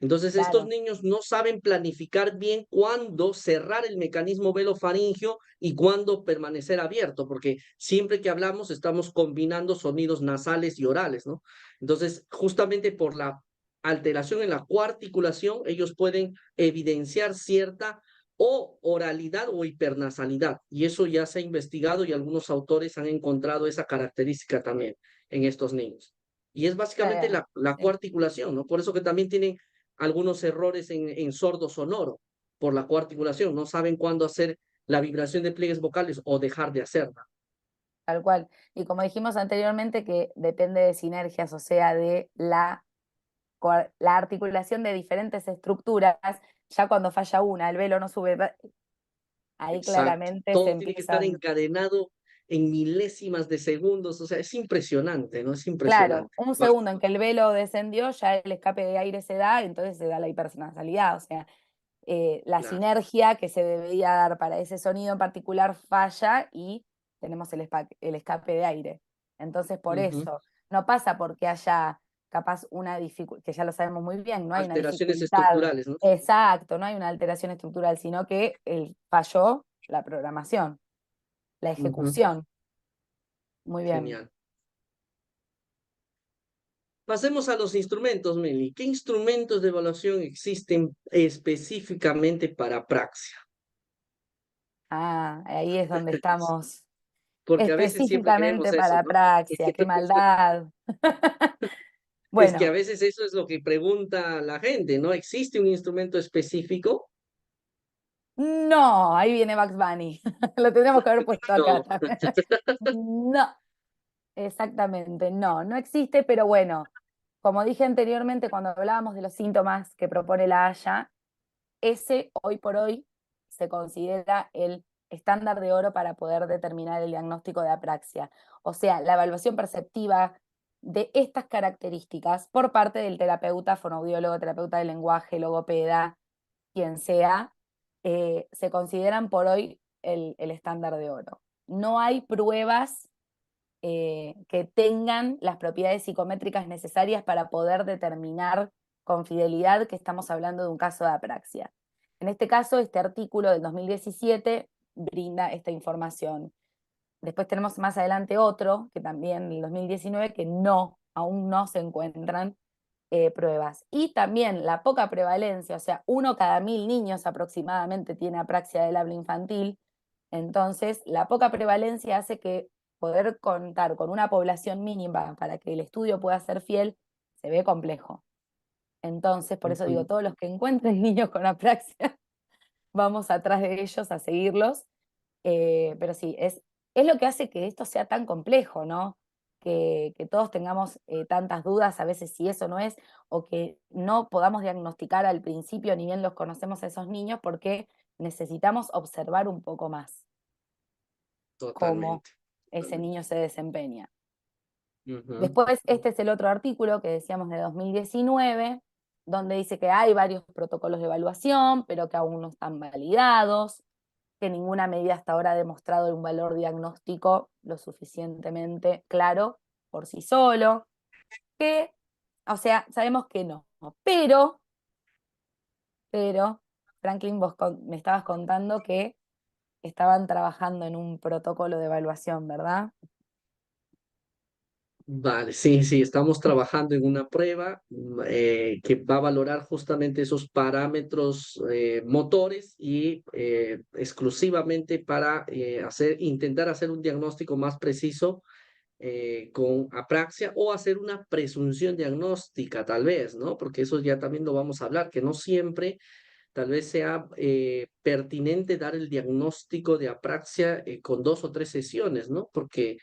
Entonces, estos claro, niños no saben planificar bien cuándo cerrar el mecanismo velofaringio y cuándo permanecer abierto, porque siempre que hablamos estamos combinando sonidos nasales y orales, ¿no? Entonces, justamente por la alteración en la coarticulación, ellos pueden evidenciar cierta o oralidad o hipernasalidad, y eso ya se ha investigado y algunos autores han encontrado esa característica también en estos niños. Y es básicamente la sí, coarticulación, ¿no? Por eso que también tienen algunos errores en sordo sonoro por la coarticulación, no saben cuándo hacer la vibración de pliegues vocales o dejar de hacerla. Tal cual. Y como dijimos anteriormente, que depende de sinergias, o sea, de la articulación de diferentes estructuras, ya cuando falla una, el velo no sube, ahí Exacto. claramente se Todo tiene que estar empiezan. encadenado en milésimas de segundos, o sea, es impresionante, ¿no? Es Claro, impresionante. un Va. segundo en que el velo descendió, ya el escape de aire se da, entonces se da la hipernasalidad, o sea, la Claro. sinergia que se debería dar para ese sonido en particular falla y tenemos el escape de aire. Entonces, por Ujú. eso, no pasa porque haya capaz una dificultad, que ya lo sabemos muy bien, no hay una Alteraciones dificultad estructurales, ¿no? exacto, no hay una alteración estructural, sino que falló la programación, la Ujú. ejecución. Muy bien. Genial. Pasemos a los instrumentos, Meli. ¿Qué instrumentos de evaluación existen específicamente para apraxia? Ah, ahí es donde estamos. Porque a veces siempre creemos Específicamente eso, para ¿no? apraxia, qué maldad. Es que a Bueno, veces eso es lo que pregunta la gente, ¿no? ¿Existe un instrumento específico? no, ahí viene Bugs Bunny. Lo tendríamos que haber puesto acá No. también. No, exactamente, no, no existe, pero bueno, como dije anteriormente cuando hablábamos de los síntomas que propone la Haya, ese hoy por hoy se considera el estándar de oro para poder determinar el diagnóstico de apraxia. O sea, la evaluación perceptiva de estas características por parte del terapeuta, fonoaudiólogo, terapeuta del lenguaje, logopeda, quien sea, se consideran por hoy el estándar de oro. No hay pruebas que tengan las propiedades psicométricas necesarias para poder determinar con fidelidad que estamos hablando de un caso de apraxia. En este caso, este artículo del 2017 brinda esta información. Después tenemos más adelante otro, que también en el 2019, que no, aún no se encuentran pruebas. Y también la poca prevalencia, o sea, 1 cada 1000 niños aproximadamente tiene apraxia del habla infantil. Entonces, la poca prevalencia hace que poder contar con una población mínima para que el estudio pueda ser fiel se ve complejo. Entonces, por eso digo, Ujú. todos los que encuentren niños con apraxia, vamos atrás de ellos a seguirlos. Pero sí, es lo que hace que esto sea tan complejo, ¿no? Que todos tengamos tantas dudas a veces si eso no es, o que no podamos diagnosticar al principio, ni bien los conocemos a esos niños, porque necesitamos observar un poco más cómo Totalmente, ese totalmente. niño se desempeña. Ujú. Después, este es el otro artículo que decíamos de 2019, donde dice que hay varios protocolos de evaluación, pero que aún no están validados, que ninguna medida hasta ahora ha demostrado un valor diagnóstico lo suficientemente claro por sí solo, que, o sea, sabemos que no, pero, Franklin, me estabas contando que estaban trabajando en un protocolo de evaluación, ¿verdad? Vale, sí, sí, estamos trabajando en una prueba que va a valorar justamente esos parámetros motores y exclusivamente para intentar hacer un diagnóstico más preciso con apraxia o hacer una presunción diagnóstica, tal vez, ¿no? Porque eso ya también lo vamos a hablar, que no siempre tal vez sea pertinente dar el diagnóstico de apraxia con 2 o 3 sesiones, ¿no? Porque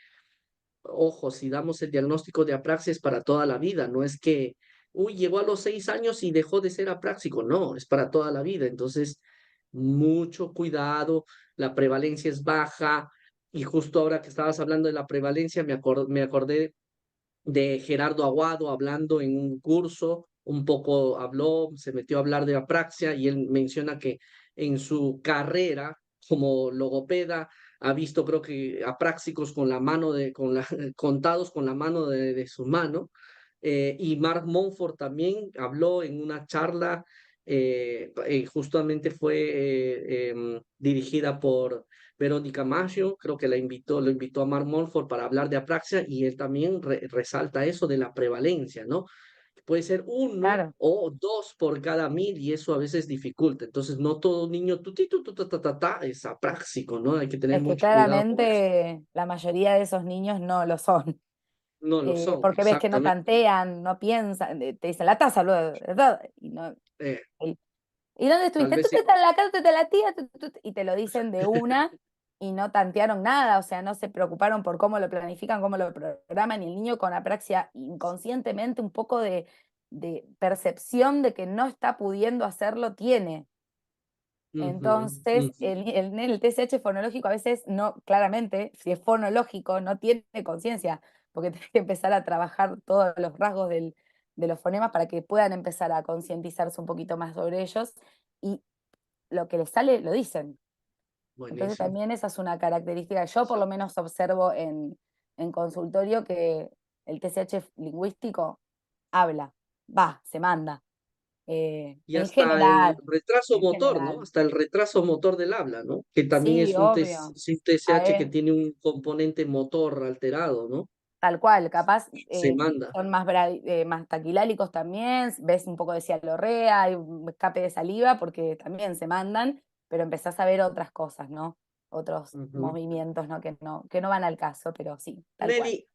ojo, si damos el diagnóstico de apraxia es para toda la vida, no es que, uy, llegó a los 6 años y dejó de ser apráxico, no, es para toda la vida. Entonces, mucho cuidado, la prevalencia es baja y justo ahora que estabas hablando de la prevalencia, me acordé de Gerardo Aguado hablando en un curso, un poco habló, se metió a hablar de apraxia y él menciona que en su carrera como logopeda ha visto creo que apráxicos con la mano contados con la mano de su mano. Y Mark Monfort también habló en una charla, justamente fue dirigida por Verónica Maggio, creo que lo invitó a Mark Monfort para hablar de apraxia y él también resalta eso de la prevalencia, ¿no? Puede ser uno Claro. o 2 por cada 1000 y eso a veces dificulta. Entonces, no todo niño tutito, ta, es apráxico, ¿no? Hay que tener Es que mucho cuidado con eso. claramente la mayoría de esos niños no lo son. no lo son, porque ves que no exactamente. tantean, no piensan, te dicen la taza, bla, bla, bla, y no, Eh, el ¿y dónde tal estuviste? vez Tú sí. te estás en la casa de la tía, y te lo dicen de una, y no tantearon nada, o sea, no se preocuparon por cómo lo planifican, cómo lo programan, y el niño con apraxia inconscientemente un poco de percepción de que no está pudiendo hacerlo tiene. Ujú, Entonces, ujú. el TSH fonológico a veces no, claramente, si es fonológico, no tiene conciencia, porque tiene que empezar a trabajar todos los rasgos de los fonemas para que puedan empezar a concientizarse un poquito más sobre ellos y lo que les sale lo dicen. Entonces Buenísimo. también esa es una característica. Yo por lo menos observo en consultorio que el TSH lingüístico habla, va, se manda. Y En hasta el general, retraso en motor, ¿no? general. Hasta el retraso motor del habla, ¿no? Que también Sí, es un, obvio. es un A TSH que ver, tiene un componente motor alterado, ¿no? tal cual, capaz Se manda. son más, más taquilálicos también, ves un poco de cialorrea, hay un escape de saliva porque también se mandan, pero empezás a ver otras cosas, ¿no? Otros Ujú. movimientos, ¿no? Que no van al caso, pero sí, tal cual. Meli,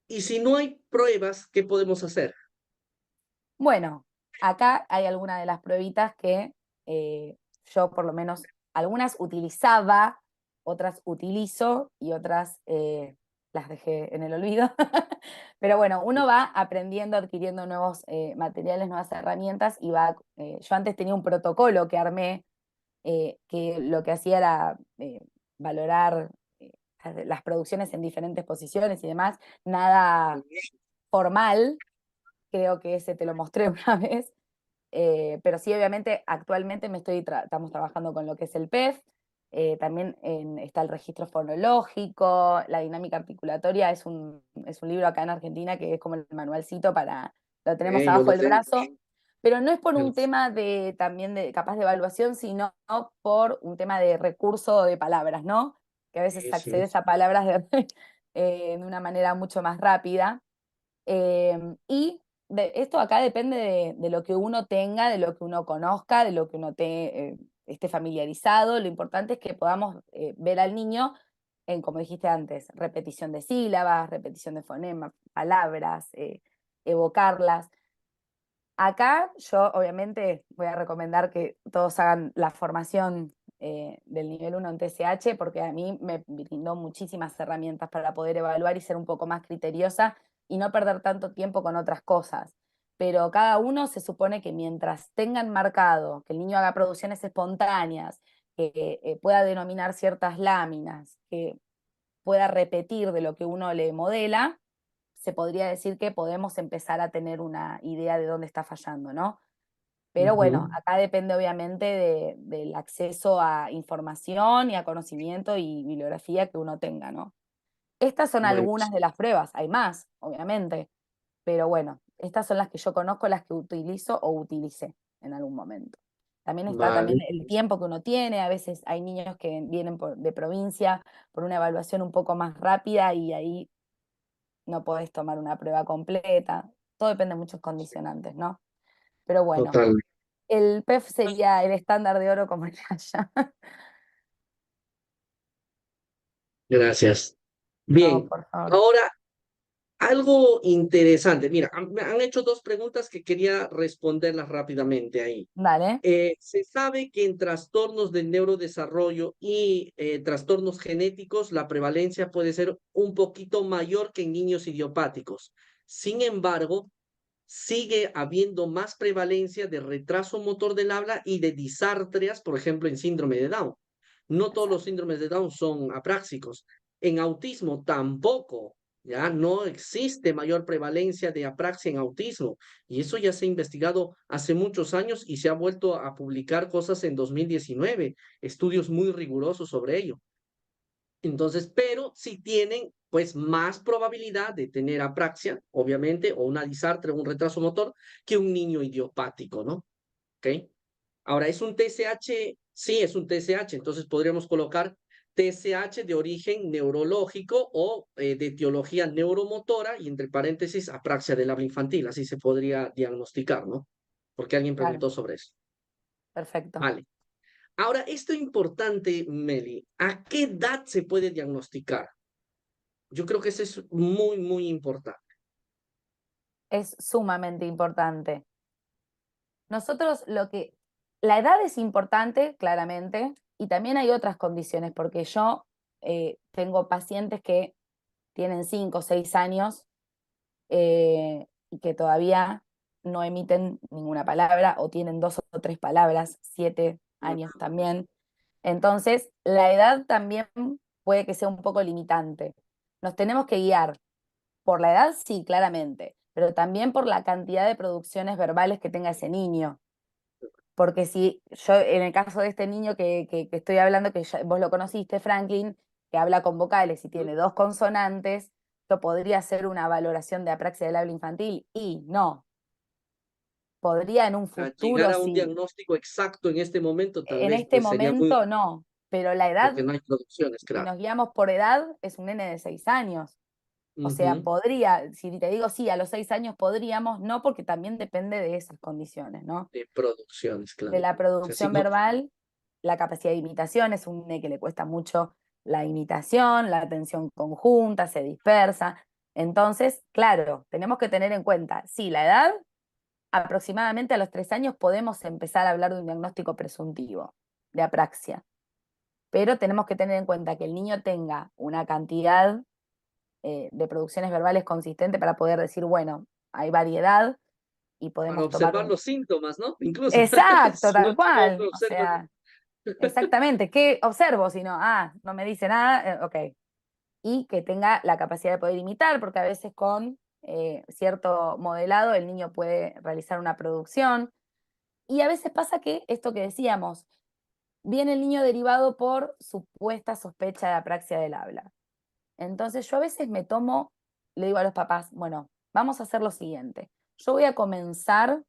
y si no hay pruebas, ¿qué podemos hacer? Bueno, acá hay algunas de las pruebitas que eh, yo por lo menos, algunas utilizaba, otras utilizo y otras las dejé en el olvido. Pero bueno, uno va aprendiendo, adquiriendo nuevos materiales, nuevas herramientas y va, yo antes tenía un protocolo que armé que lo que hacía era valorar las producciones en diferentes posiciones y demás, nada formal, creo que ese te lo mostré una vez, pero sí, obviamente, actualmente estamos trabajando con lo que es el PEF, también está el registro fonológico, la dinámica articulatoria, es un libro acá en Argentina que es como el manualcito lo tenemos Yo abajo lo del tengo. brazo, pero no es por Yo un lo- tema de también de capaz de evaluación, sino por un tema de recurso de palabras, ¿no? Que a veces sí. accedes a palabras de una manera mucho más rápida. Y esto acá depende de lo que uno tenga, de lo que uno conozca, de lo que uno esté familiarizado. Lo importante es que podamos ver al niño en, como dijiste antes, repetición de sílabas, repetición de fonemas, palabras, evocarlas. Acá yo obviamente voy a recomendar que todos hagan la formación del nivel 1 en TSH porque a mí me brindó muchísimas herramientas para poder evaluar y ser un poco más criteriosa y no perder tanto tiempo con otras cosas. Pero cada uno se supone que mientras tengan marcado que el niño haga producciones espontáneas, que pueda denominar ciertas láminas, que pueda repetir de lo que uno le modela, se podría decir que podemos empezar a tener una idea de dónde está fallando, ¿no? Pero bueno, Ujú. acá depende obviamente del acceso a información y a conocimiento y bibliografía que uno tenga, ¿no? Estas son Bueno, algunas de las pruebas, hay más, obviamente, pero bueno, estas son las que yo conozco, las que utilizo o utilicé en algún momento. También está también vale, el tiempo que uno tiene, a veces hay niños que vienen de provincia por una evaluación un poco más rápida y ahí no podés tomar una prueba completa, todo depende de muchos condicionantes, ¿no? Pero bueno, total. el PEF sería el estándar de oro como el haya. Gracias. No, Bien, por favor. ahora algo interesante. Mira, me han hecho dos preguntas que quería responderlas rápidamente ahí. Dale, Se sabe que en trastornos del neurodesarrollo y trastornos genéticos la prevalencia puede ser un poquito mayor que en niños idiopáticos. Sin embargo, sigue habiendo más prevalencia de retraso motor del habla y de disartrias, por ejemplo, en síndrome de Down. No todos los exacto, síndromes de Down son apráxicos. En autismo tampoco, ya no existe mayor prevalencia de apraxia en autismo. Y eso ya se ha investigado hace muchos años y se ha vuelto a publicar cosas en 2019, estudios muy rigurosos sobre ello. Entonces, pero si tienen pues más probabilidad de tener apraxia, obviamente, o una disartria, un retraso motor, que un niño idiopático, ¿no? ¿Ok? Ahora, ¿es un TSH? Sí, es un TSH, entonces podríamos colocar TSH de origen neurológico o de etiología neuromotora y entre paréntesis apraxia del habla infantil, así se podría diagnosticar, ¿no? Porque alguien claro, preguntó sobre eso. perfecto. Vale. Ahora, esto es importante, Meli, ¿a qué edad se puede diagnosticar? Yo creo que eso es muy, muy importante. Es sumamente importante. Nosotros la edad es importante, claramente, y también hay otras condiciones, porque yo tengo pacientes que tienen 5 o 6 años y que todavía no emiten ninguna palabra o tienen 2 o 3 palabras, 7 años Ujú. también. Entonces, la edad también puede que sea un poco limitante. Nos tenemos que guiar por la edad, sí, claramente, pero también por la cantidad de producciones verbales que tenga ese niño. Porque si yo, en el caso de este niño que estoy hablando, que vos lo conociste, Franklin, que habla con vocales y tiene 2 consonantes, yo podría hacer una valoración de apraxia del habla infantil y no, podría en un A llegar futuro a un sí. diagnóstico exacto en este momento, tal En vez este pues sería muy, momento no, pero la porque edad, no hay producciones, si claro. nos guiamos por edad, es un nene de 6 años. O sea, Ujú. podría, si te digo sí, a los 6 años podríamos, no, porque también depende de esas condiciones, ¿no? De producciones, De claro. la O sea, si producción no, verbal, la capacidad de imitación, es un nene que le cuesta mucho la imitación, la atención conjunta, se dispersa. Entonces, claro, tenemos que tener en cuenta, sí, la edad, aproximadamente a los 3 años podemos empezar a hablar de un diagnóstico presuntivo de apraxia, pero tenemos que tener en cuenta que el niño tenga una cantidad de producciones verbales consistente para poder decir, bueno, hay variedad y para podemos tomar observar un... los síntomas, ¿no? Incluso, Exacto, si no, tal ¿cómo cual. O observan? sea, exactamente. ¿Qué observo? Si no, no me dice nada, ok. Y que tenga la capacidad de poder imitar, porque a veces con cierto modelado el niño puede realizar una producción. Y a veces pasa que esto que decíamos, viene el niño derivado por supuesta sospecha de apraxia del habla. Entonces yo a veces le digo a los papás, bueno, vamos a hacer lo siguiente. Yo voy a comenzar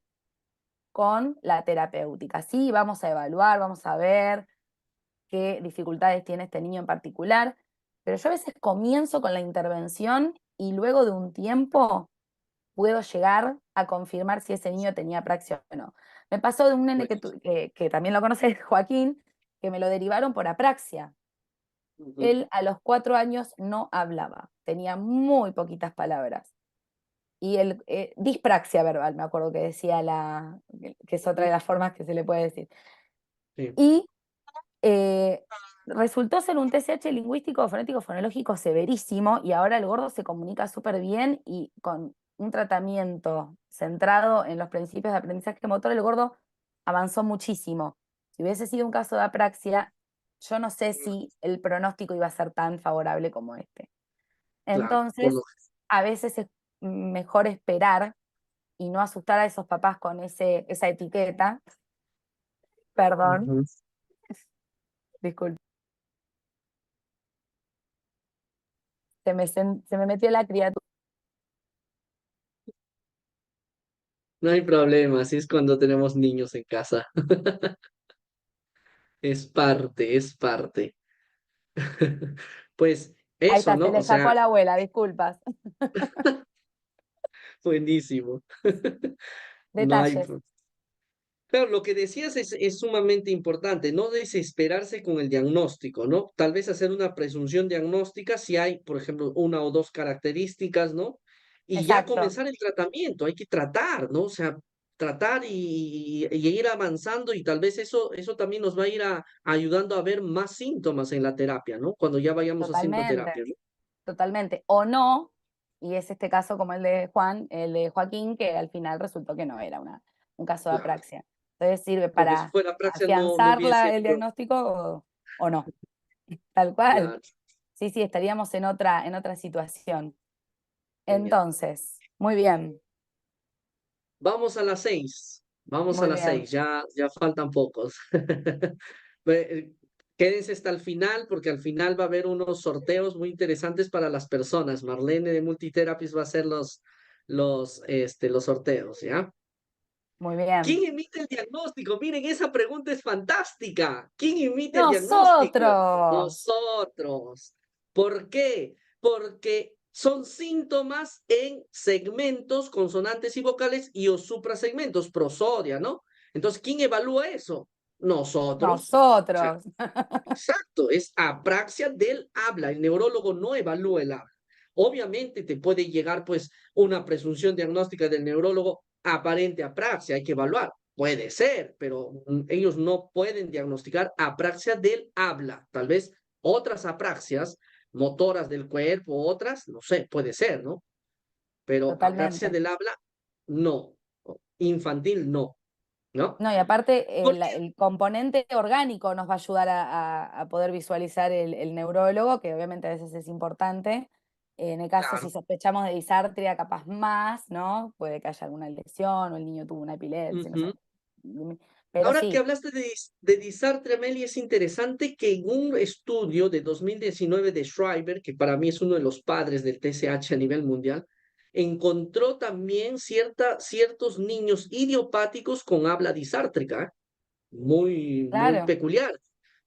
con la terapéutica. Sí, vamos a evaluar, vamos a ver qué dificultades tiene este niño en particular, pero yo a veces comienzo con la intervención y luego de un tiempo puedo llegar a confirmar si ese niño tenía apraxia o no. Me pasó de un nene Buenísimo. que también lo conoces, Joaquín, que me lo derivaron por apraxia. Ujú. Él a los 4 años no hablaba, tenía muy poquitas palabras. Y dispraxia verbal, me acuerdo que decía que es otra Ujú. de las formas que se le puede decir. Sí. Y eh, resultó ser un TCH lingüístico, fonético, fonológico severísimo, y ahora el gordo se comunica súper bien y con un tratamiento centrado en los principios de aprendizaje motor, el gordo avanzó muchísimo. Si hubiese sido un caso de apraxia, yo no sé si el pronóstico iba a ser tan favorable como este. Claro, por lo Entonces, a veces es mejor esperar y no asustar a esos papás con esa etiqueta. Perdón, Ujú. disculpe, se me metió la criatura. No hay problema, así es cuando tenemos niños en casa. Es parte, es parte. Pues Ahí eso, está, se ¿no? le O escapó sea, a la abuela, disculpas. buenísimo. No hay, Detalles. claro, lo que decías es sumamente importante, no desesperarse con el diagnóstico, ¿no? Tal vez hacer una presunción diagnóstica si hay, por ejemplo, una o dos características, ¿no? Y ya Exacto, comenzar el tratamiento, hay que tratar, ¿no? O sea, tratar y ir avanzando y tal vez eso también nos va a ir ayudando a ver más síntomas en la terapia, ¿no? Cuando ya vayamos haciendo totalmente, terapia, ¿no? totalmente. O no, y es este caso como el de Joaquín, que al final resultó que no era un caso de Claro, apraxia. Entonces sirve porque si para fuera praxia no afianzar hubiese, el diagnóstico o no. Tal cual. claro. Sí, sí, estaríamos en otra situación. Genial. Entonces, muy bien, Vamos a las 6. Vamos a muy las bien. 6. Ya faltan pocos. Ve- Quédense hasta el final porque al final va a haber unos sorteos muy interesantes para las personas. Marlene de Multitherapies va a hacer los sorteos, ¿ya? Muy bien. ¿Quién emite el diagnóstico? Miren, esa pregunta es fantástica. ¿Quién emite el diagnóstico? Nosotros. Nosotros. ¿Por qué? Porque son síntomas en segmentos, consonantes y vocales y o suprasegmentos, prosodia, ¿no? Entonces, ¿quién evalúa eso? Nosotros. O sea, Nosotros. exacto, es apraxia del habla. El neurólogo no evalúa el habla. Obviamente te puede llegar pues una presunción diagnóstica del neurólogo aparente apraxia, hay que evaluar. Puede ser, pero ellos no pueden diagnosticar apraxia del habla. Tal vez otras apraxias motoras del cuerpo, otras, no sé, puede ser, ¿no? Pero apraxia Totalmente. del habla, no. Infantil, no, ¿no? No, y aparte Porque, el componente orgánico nos va a ayudar a poder visualizar el neurólogo, que obviamente a veces es importante. En el caso, si claro. sospechamos de disartria, capaz más, ¿no? Puede que haya alguna lesión o el niño tuvo una epilepsia, no sé. Ujú. Pero Ahora que sí, hablaste de Disartre, Amelia, es interesante que en un estudio de 2019 de Schreiber, que para mí es uno de los padres del TSH a nivel mundial, encontró también ciertos niños idiopáticos con habla disártrica, muy claro, peculiar.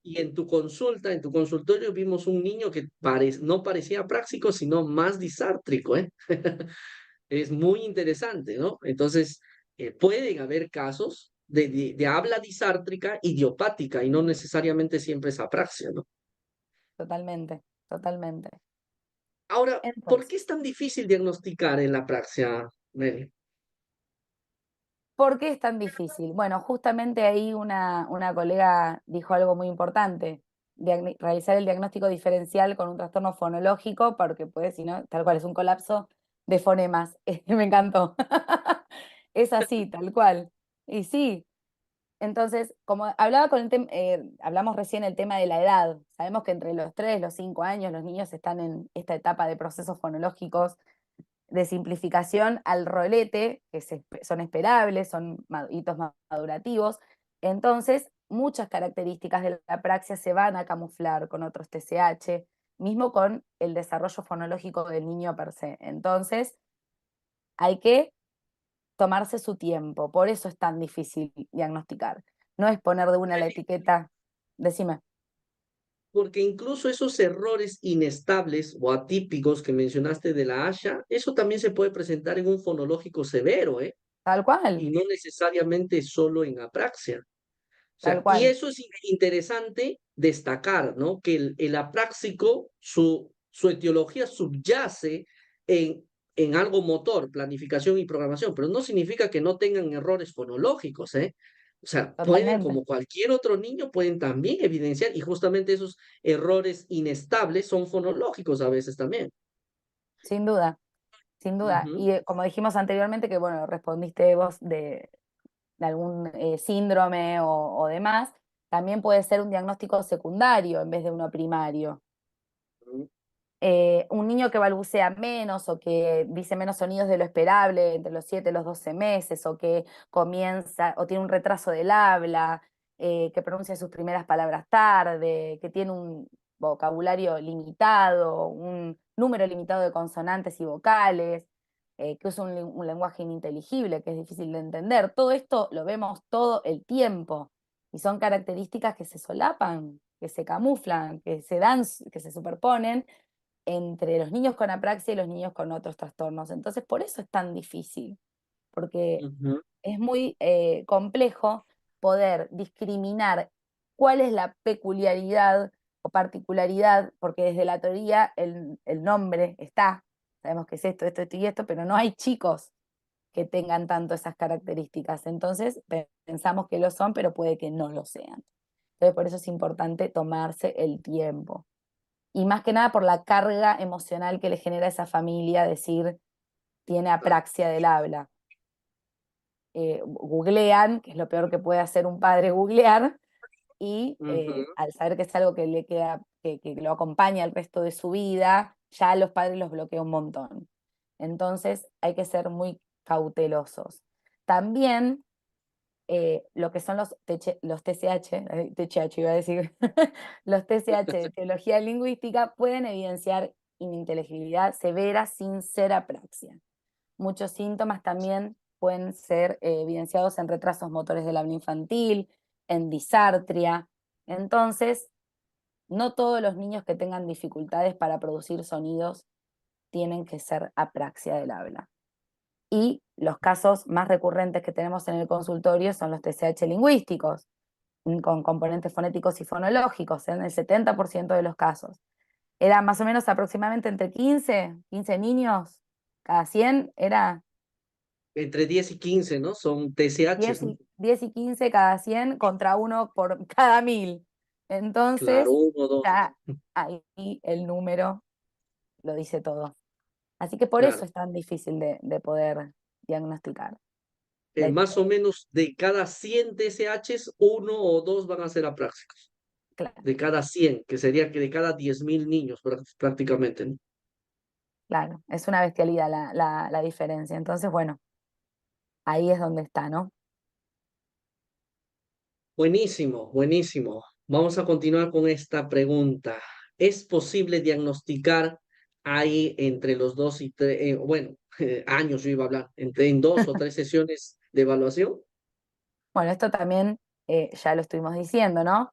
Y en tu consulta, en tu consultorio, vimos un niño que no parecía práxico, sino más disártrico, ¿eh? Es muy interesante, ¿no? Entonces, pueden haber casos de habla disártrica idiopática y no necesariamente siempre es apraxia, ¿no? totalmente, totalmente. Ahora, ¿por Entonces, qué es tan difícil diagnosticar en la apraxia, Mary? ¿por qué es tan difícil? Bueno, justamente ahí una colega dijo algo muy importante, realizar el diagnóstico diferencial con un trastorno fonológico, porque puede, si no, tal cual, es un colapso de fonemas. Me encantó. Es así, tal cual. Y sí, entonces, como hablaba hablamos recién el tema de la edad, sabemos que entre los 3 los 5 años los niños están en esta etapa de procesos fonológicos de simplificación al rolete, que son esperables, son hitos madurativos. Entonces, muchas características de la apraxia se van a camuflar con otros TSH, mismo con el desarrollo fonológico del niño per se. Entonces, hay que tomarse su tiempo, por eso es tan difícil diagnosticar. No es poner de una la etiqueta, decime, Porque incluso esos errores inestables o atípicos que mencionaste de la Asha, eso también se puede presentar en un fonológico severo, ¿eh? tal cual, Y no necesariamente solo en apraxia. O tal sea, y cual, eso es interesante destacar, ¿no? Que el apráxico, su etiología subyace en algo motor, planificación y programación, pero no significa que no tengan errores fonológicos, ¿eh? O sea, pueden, totalmente, como cualquier otro niño, pueden también evidenciar, y justamente esos errores inestables son fonológicos a veces también. sin duda. Sin duda. Ujú. Y como dijimos anteriormente, que bueno, respondiste vos de algún síndrome o demás, también puede ser un diagnóstico secundario en vez de uno primario. Un niño que balbucea menos o que dice menos sonidos de lo esperable entre los 7 y los 12 meses, o que comienza o tiene un retraso del habla, que pronuncia sus primeras palabras tarde, que tiene un vocabulario limitado, un número limitado de consonantes y vocales, que usa un lenguaje ininteligible, que es difícil de entender. Todo esto lo vemos todo el tiempo y son características que se solapan, que se camuflan, que se dan, que se superponen entre los niños con apraxia y los niños con otros trastornos. Entonces, por eso es tan difícil, porque Ujú. es muy complejo poder discriminar cuál es la peculiaridad o particularidad, porque desde la teoría el nombre está, sabemos que es esto y esto, pero no hay chicos que tengan tanto esas características. Entonces, pensamos que lo son, pero puede que no lo sean. Entonces, por eso es importante tomarse el tiempo. Y más que nada por la carga emocional que le genera a esa familia decir tiene apraxia del habla. Googlean, que es lo peor que puede hacer un padre, googlear, y Ujú. al saber que es algo que le queda, que lo acompaña el resto de su vida, ya a los padres los bloquea un montón. Entonces hay que ser muy cautelosos. También lo que son los TCH, TCH iba a decir, los TCH de teología lingüística pueden evidenciar ininteligibilidad severa sin ser apraxia. Muchos síntomas también pueden ser evidenciados en retrasos motores del habla infantil, en disartria. Entonces, no todos los niños que tengan dificultades para producir sonidos tienen que ser apraxia del habla. Y los casos más recurrentes que tenemos en el consultorio son los TCH lingüísticos, con componentes fonéticos y fonológicos, en el 70% de los casos. Era más o menos aproximadamente entre 15 niños cada 100, era Entre 10 y 15, ¿no? Son 10 TSHs, ¿no? y, 10 y 15 cada 100 contra uno por cada 1000. Claro, Entonces, uno, dos, ya ahí el número lo dice todo. Así que por eso claro. es tan difícil de poder diagnosticar. La Más o diferencia, menos de cada 100 TSHs, uno o dos van a ser apráxicos. claro, De cada 100, que sería que de cada 10.000 niños prácticamente, ¿no? claro, es una bestialidad la diferencia. Entonces, bueno, ahí es donde está, ¿no? Buenísimo, buenísimo. Vamos a continuar con esta pregunta. ¿Es posible diagnosticar ahí entre los 2 y 3, bueno, años yo iba a hablar, entre en 2 o 3 sesiones de evaluación? Bueno, esto también ya lo estuvimos diciendo, ¿no?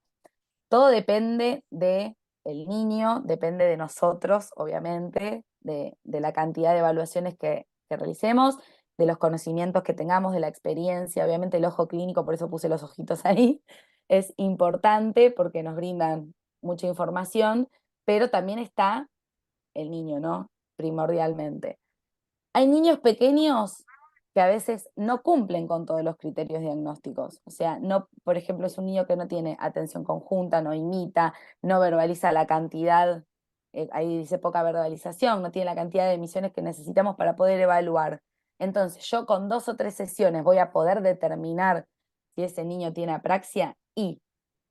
Todo depende de el niño, depende de nosotros, obviamente, de la cantidad de evaluaciones que realicemos, de los conocimientos que tengamos, de la experiencia. Obviamente el ojo clínico, por eso puse los ojitos ahí, es importante porque nos brindan mucha información, pero también está el niño, ¿no? Primordialmente. Hay niños pequeños que a veces no cumplen con todos los criterios diagnósticos. O sea, no, por ejemplo, es un niño que no tiene atención conjunta, no imita, no verbaliza la cantidad, ahí dice poca verbalización, no tiene la cantidad de emisiones que necesitamos para poder evaluar. Entonces, yo con 2 o 3 sesiones voy a poder determinar si ese niño tiene apraxia y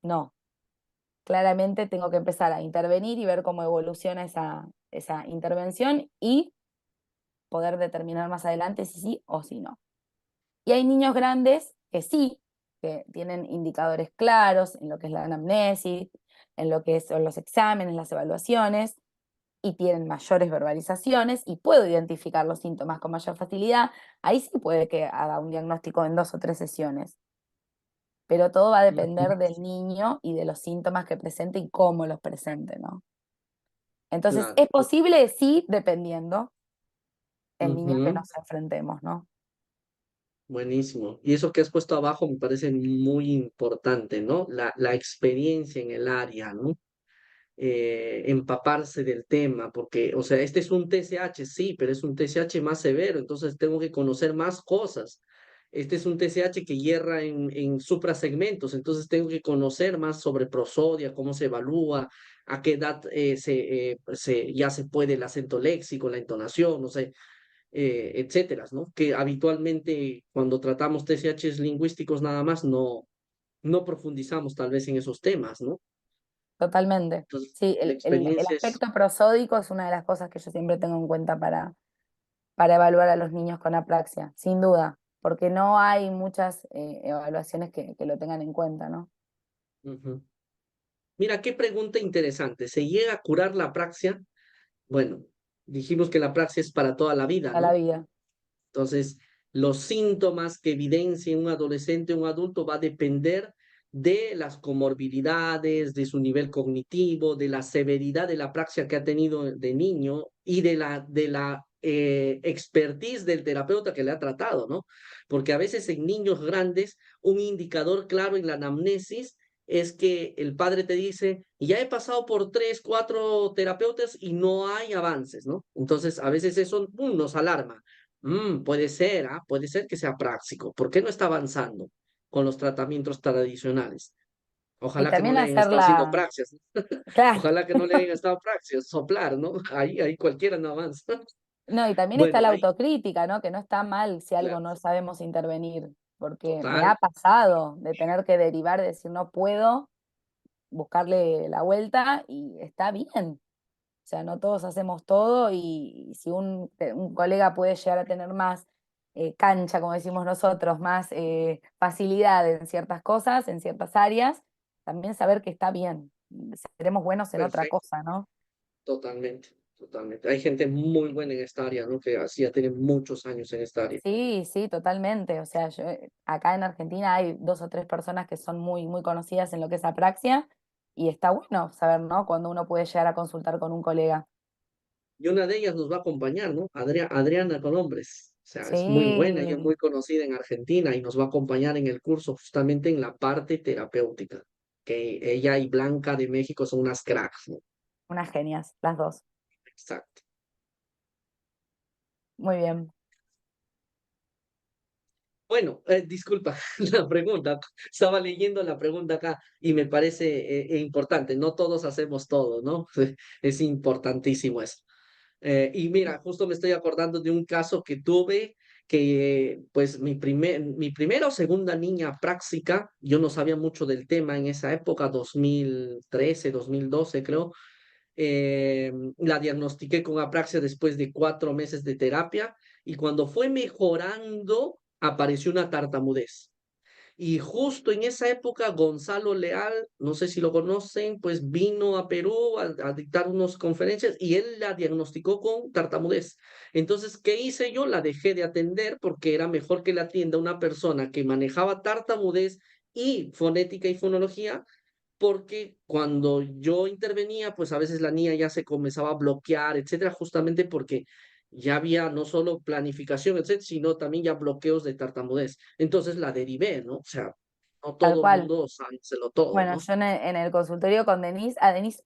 no. Claramente tengo que empezar a intervenir y ver cómo evoluciona esa intervención y poder determinar más adelante si sí o si no. Y hay niños grandes que sí, que tienen indicadores claros en lo que es la anamnesis, en lo que son los exámenes, las evaluaciones, y tienen mayores verbalizaciones y puedo identificar los síntomas con mayor facilidad. Ahí sí puede que haga un diagnóstico en 2 o 3 sesiones, pero todo va a depender Ujú. del niño y de los síntomas que presente y cómo los presente, ¿no? Entonces, Claro. ¿es posible? Sí, dependiendo el niño que Ujú. nos enfrentemos, ¿no? Buenísimo. Y eso que has puesto abajo me parece muy importante, ¿no? La experiencia en el área, ¿no? Empaparse del tema, porque, o sea, este es un TSH, sí, pero es un TSH más severo, entonces tengo que conocer más cosas. Este es un TSH que hierra en suprasegmentos, entonces tengo que conocer más sobre prosodia, cómo se evalúa, a qué edad ya se puede el acento léxico, la entonación, no sé, etcétera, ¿no? Que habitualmente cuando tratamos TSHs lingüísticos nada más no profundizamos tal vez en esos temas, ¿no? Totalmente. Entonces, Sí, la el experiencia es. aspecto prosódico es una de las cosas que yo siempre tengo en cuenta para evaluar a los niños con apraxia, sin duda, porque no hay muchas evaluaciones que lo tengan en cuenta, ¿no? Ujú. Mira, qué pregunta interesante. ¿Se llega a curar la apraxia? Bueno, dijimos que la apraxia es para toda la vida, A la ¿no? vida. Entonces, los síntomas que evidencia un adolescente o un adulto va a depender de las comorbilidades, de su nivel cognitivo, de la severidad de la apraxia que ha tenido de niño y de la expertise del terapeuta que le ha tratado, ¿no? Porque a veces en niños grandes, un indicador claro en la anamnesis es que el padre te dice, ya he pasado por 3, 4 terapeutas y no hay avances, ¿no? Entonces, a veces eso nos alarma. Puede ser, puede ser que sea práctico. ¿Por qué no está avanzando con los tratamientos tradicionales? Y Ojalá que no también le hayan hacer estado haciendo la, praxias, ¿no? claro, Ojalá que no le hayan estado praxias, soplar, ¿no? Ahí cualquiera no avanza. no, y también está Bueno, la ahí, autocrítica, ¿no? Que no está mal si algo claro, no sabemos intervenir, porque me total, ha pasado de tener que derivar, de decir no puedo, buscarle la vuelta y está bien. O sea, no todos hacemos todo y si un colega puede llegar a tener más cancha, como decimos nosotros, más facilidad en ciertas cosas, en ciertas áreas, también saber que está bien. Seremos buenos en otra perfecto, cosa, ¿no? totalmente, totalmente. Hay gente muy buena en esta área, ¿no? Que así ya tiene muchos años en esta área. Sí, sí, totalmente. O sea, acá en Argentina hay 2 o 3 personas que son muy, muy conocidas en lo que es apraxia y está bueno saber, ¿no? Cuando uno puede llegar a consultar con un colega. Y una de ellas nos va a acompañar, ¿no? Adriana Colombres. O sea, es muy buena, ella es Sí, muy conocida en Argentina y nos va a acompañar en el curso justamente en la parte terapéutica, que ella y Blanca de México son unas cracks, ¿no? Unas genias, las dos. Exacto. Muy bien. Bueno, disculpa la pregunta. Estaba leyendo la pregunta acá y me parece importante. No todos hacemos todo, ¿no? Es importantísimo eso. Y mira, justo me estoy acordando de un caso que tuve que, pues, mi primera o segunda niña práctica, yo no sabía mucho del tema en esa época, 2013, 2012, creo. La diagnostiqué con apraxia después de 4 meses de terapia y cuando fue mejorando apareció una tartamudez. Y justo en esa época Gonzalo Leal, no sé si lo conocen, pues vino a Perú a dictar unas conferencias y él la diagnosticó con tartamudez. Entonces, ¿qué hice yo? La dejé de atender porque era mejor que la atienda una persona que manejaba tartamudez y fonética y fonología, porque cuando yo intervenía, pues a veces la niña ya se comenzaba a bloquear, etcétera, justamente porque ya había no solo planificación, etcétera, sino también ya bloqueos de tartamudez. Entonces la derivé, ¿no? O sea, no Tal todo el cual. mundo sabe hacerlo todo, Bueno, ¿no? yo en el consultorio con Denise, a Denise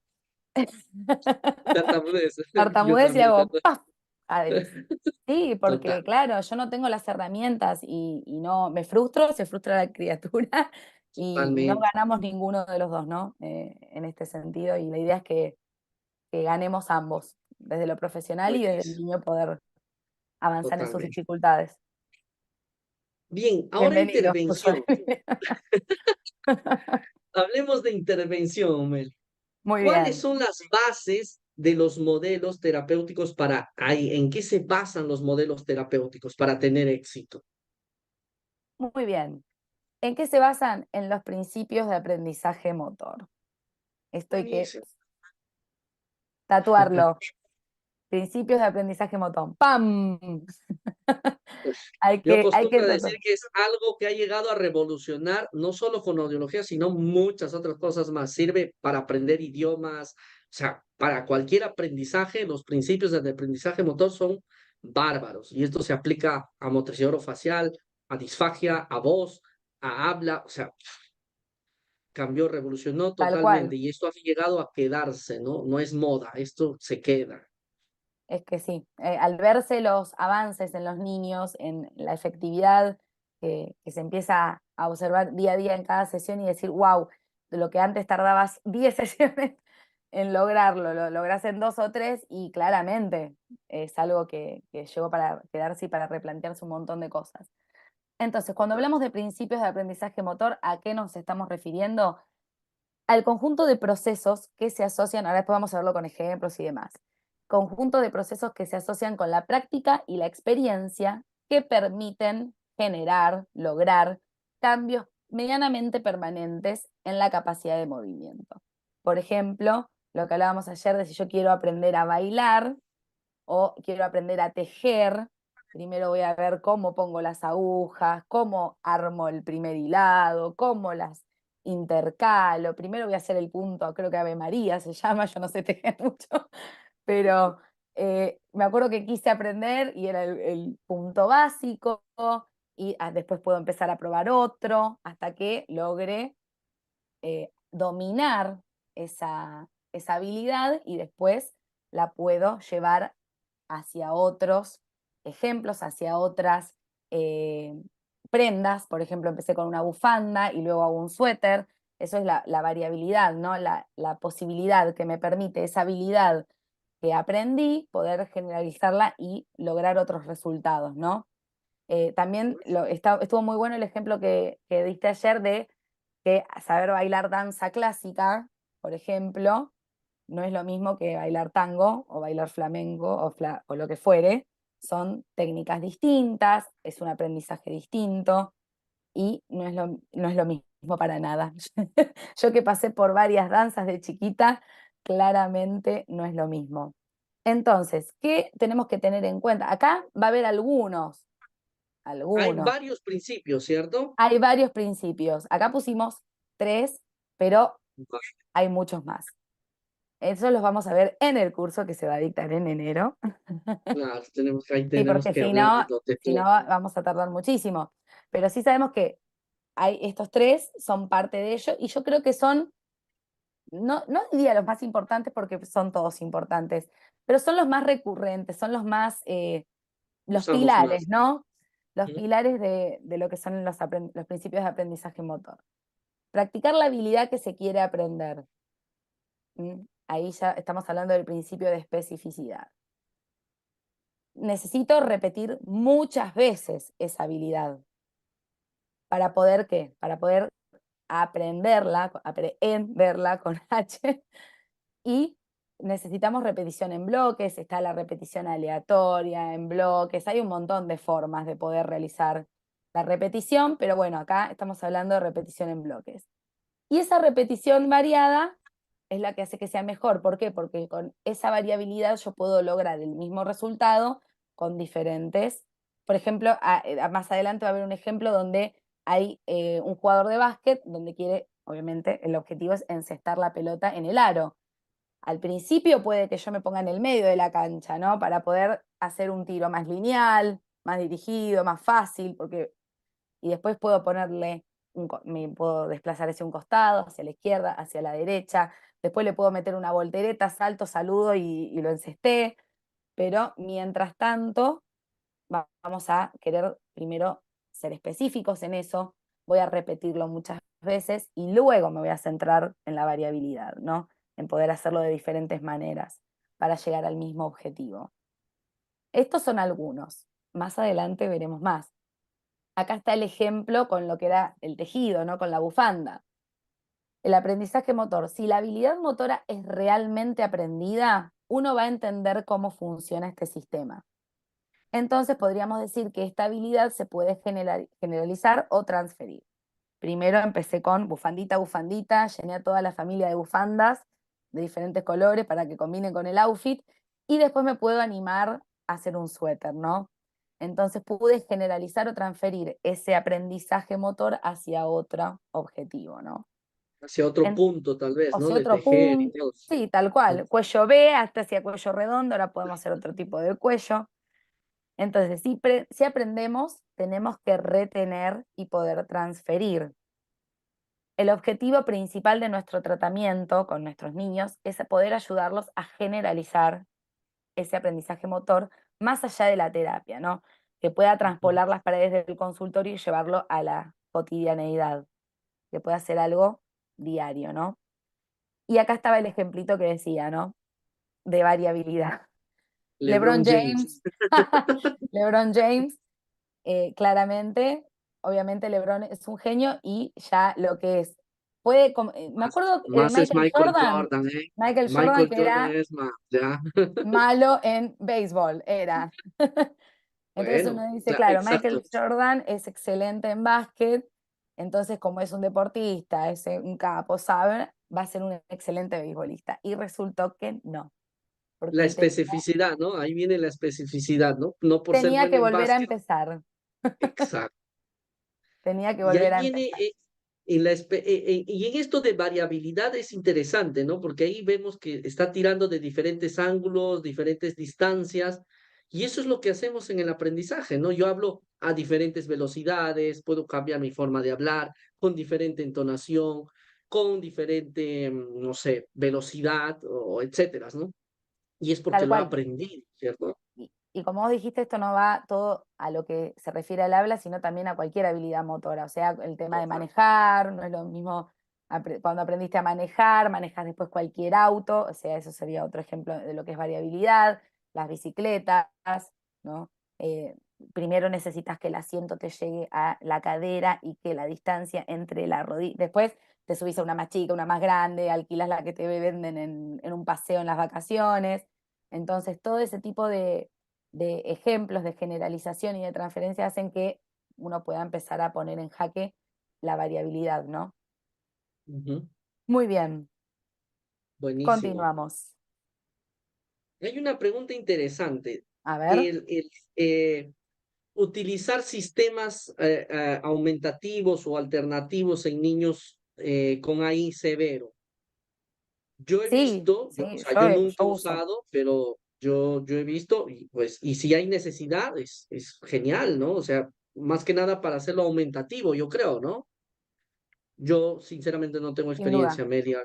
Tartamudez, yo tartamudez y también, hago ¡paf! A Denise. Sí, total, porque claro, yo no tengo las herramientas y no, me frustro, se frustra la criatura y no totalmente, ganamos ninguno de los dos, ¿no? En este sentido, y la idea es que ganemos ambos, desde lo profesional y desde el buenísimo, niño poder avanzar en sus totalmente. dificultades. Bien, ahora Bienvenido, Josué. intervención. Hablemos de intervención, Mel. Muy ¿Cuáles bien, son las bases de los modelos terapéuticos en qué se basan los modelos terapéuticos para tener éxito? muy bien. ¿En qué se basan? En los principios de aprendizaje motor. Esto hay que Buenísimo. tatuarlo. Principios de aprendizaje motor. ¡Pam! Yo Hay que acostumbro a decir tatuar. que es algo que ha llegado a revolucionar no solo con audiología, sino muchas otras cosas más. Sirve para aprender idiomas, o sea, para cualquier aprendizaje, los principios del aprendizaje motor son bárbaros. Y esto se aplica a motricidad orofacial, a disfagia, a voz, a habla, o sea, cambió, revolucionó Tal totalmente. cual. Y esto ha llegado a quedarse, ¿no? No es moda, esto se queda. Es que sí. Al verse los avances en los niños, en la efectividad que se empieza a observar día a día en cada sesión y decir, wow, de lo que antes tardabas 10 sesiones en lograrlo, lo logras en 2 o 3 y claramente es algo que llegó para quedarse y para replantearse un montón de cosas. Entonces, cuando hablamos de principios de aprendizaje motor, ¿a qué nos estamos refiriendo? Al conjunto de procesos que se asocian, ahora después vamos a verlo con ejemplos y demás, conjunto de procesos que se asocian con la práctica y la experiencia que permiten generar, lograr cambios medianamente permanentes en la capacidad de movimiento. Por ejemplo, lo que hablábamos ayer de si yo quiero aprender a bailar o quiero aprender a tejer, primero voy a ver cómo pongo las agujas, cómo armo el primer hilado, cómo las intercalo. Primero voy a hacer el punto, creo que Ave María se llama, yo no sé tejer mucho, pero me acuerdo que quise aprender y era el punto básico y después puedo empezar a probar otro hasta que logre dominar esa habilidad y después la puedo llevar hacia otros ejemplos, hacia otras prendas. Por ejemplo, empecé con una bufanda y luego hago un suéter. Eso es la variabilidad, ¿no? La posibilidad que me permite esa habilidad que aprendí, poder generalizarla y lograr otros resultados, ¿no? También estuvo muy bueno el ejemplo que diste ayer de que saber bailar danza clásica, por ejemplo, no es lo mismo que bailar tango o bailar flamenco o lo que fuere. Son técnicas distintas, es un aprendizaje distinto y no es lo mismo para nada. Yo que pasé por varias danzas de chiquita, claramente no es lo mismo. Entonces, ¿qué tenemos que tener en cuenta? Acá va a haber Hay algunos. varios principios, ¿cierto? Hay varios principios. Acá pusimos 3, pero hay muchos más. Eso los vamos a ver en el curso que se va a dictar en enero. Claro, ahí Sí, tenemos porque que hablar de si no todo. vamos a tardar muchísimo. Pero sí sabemos que estos 3 son parte de ello y yo creo que son no diría los más importantes porque son todos importantes, pero son los más recurrentes, son los más, los Usamos más. pilares, ¿no? Los Ujú. pilares de lo que son los principios de aprendizaje motor. Practicar la habilidad que se quiere aprender. Ahí ya estamos hablando del principio de especificidad. Necesito repetir muchas veces esa habilidad. ¿Para poder qué? Para poder aprenderla con H, y necesitamos repetición en bloques, está la repetición aleatoria, en bloques, hay un montón de formas de poder realizar la repetición, pero bueno, acá estamos hablando de repetición en bloques. Y esa repetición variada es la que hace que sea mejor. ¿Por qué? Porque con esa variabilidad yo puedo lograr el mismo resultado con diferentes. Por ejemplo, más adelante va a haber un ejemplo donde hay un jugador de básquet donde quiere, obviamente, el objetivo es encestar la pelota en el aro. Al principio puede que yo me ponga en el medio de la cancha, ¿no? Para poder hacer un tiro más lineal, más dirigido, más fácil, porque y después puedo ponerle, me puedo desplazar hacia un costado, hacia la izquierda, hacia la derecha, después le puedo meter una voltereta, salto, saludo y lo encesté, pero mientras tanto vamos a querer primero ser específicos en eso, voy a repetirlo muchas veces y luego me voy a centrar en la variabilidad, ¿no? En poder hacerlo de diferentes maneras para llegar al mismo objetivo. Estos son algunos, más adelante veremos más. Acá está el ejemplo con lo que era el tejido, ¿no? Con la bufanda. El aprendizaje motor. Si la habilidad motora es realmente aprendida, uno va a entender cómo funciona este sistema. Entonces podríamos decir que esta habilidad se puede generalizar o transferir. Primero empecé con bufandita, bufandita, llené a toda la familia de bufandas de diferentes colores para que combinen con el outfit y después me puedo animar a hacer un suéter, ¿no? Entonces pude generalizar o transferir ese aprendizaje motor hacia otro objetivo, ¿no? Hacia otro punto, tal vez, O ¿no? sea, De otro tejer y punto, todo. sí, tal cual, cuello B hasta hacia cuello redondo, ahora podemos hacer otro tipo de cuello. Entonces, si aprendemos, tenemos que retener y poder transferir. El objetivo principal de nuestro tratamiento con nuestros niños es poder ayudarlos a generalizar ese aprendizaje motor más allá de la terapia, ¿no? Que pueda Ujú. traspolar las paredes del consultorio y llevarlo a la cotidianeidad, que pueda ser algo diario, ¿no? Y acá estaba el ejemplito que decía, ¿no? De variabilidad. LeBron LeBron James. James, LeBron James, claramente, obviamente LeBron es un genio y ya lo que es, me Más, acuerdo más es Michael Jordan, ¿eh? Michael Jordan Michael que Jordan era es más, ya. malo en béisbol, era. Entonces Bueno, uno dice, claro, exacto. Michael Jordan es excelente en básquet, entonces como es un deportista, es un capo, sabe, va a ser un excelente beisbolista. Y resultó que no, porque La él especificidad, ¿no? Ahí viene la especificidad, ¿no? No por ser tenía bueno que en volver a básquet. empezar, Exacto. tenía que Y ahí volver a viene, empezar. y en esto de variabilidad es interesante, ¿no? Porque ahí vemos que está tirando de diferentes ángulos, diferentes distancias, y eso es lo que hacemos en el aprendizaje, ¿no? Yo hablo a diferentes velocidades, puedo cambiar mi forma de hablar, con diferente entonación, con diferente, no sé, velocidad, o etcétera, ¿no? Y es porque Tal lo he cual. aprendido, ¿cierto? Y como vos dijiste, esto no va todo a lo que se refiere al habla, sino también a cualquier habilidad motora. O sea, el tema de Total. manejar, no es lo mismo cuando aprendiste a manejar, manejas después cualquier auto, o sea, eso sería otro ejemplo de lo que es variabilidad, las bicicletas, ¿no? Eh, Primero necesitas que el asiento te llegue a la cadera y que la distancia entre la rodilla, después te subís a una más chica, una más grande, alquilas la que te venden en un paseo en las vacaciones. Entonces, todo ese tipo de ejemplos de generalización y de transferencia hacen que uno pueda empezar a poner en jaque la variabilidad, ¿no? Ujú. Muy bien, Buenísimo. continuamos. Hay una pregunta interesante. A ver. El, utilizar sistemas aumentativos o alternativos en niños con AI severo. Yo he Sí, visto, sí, o sea, yo nunca yo he uso. usado, pero yo he visto, y pues, y si hay necesidad, es genial, ¿no? O sea, más que nada para hacerlo aumentativo, yo creo, ¿no? Yo sinceramente no tengo Sin duda. experiencia, Amelia.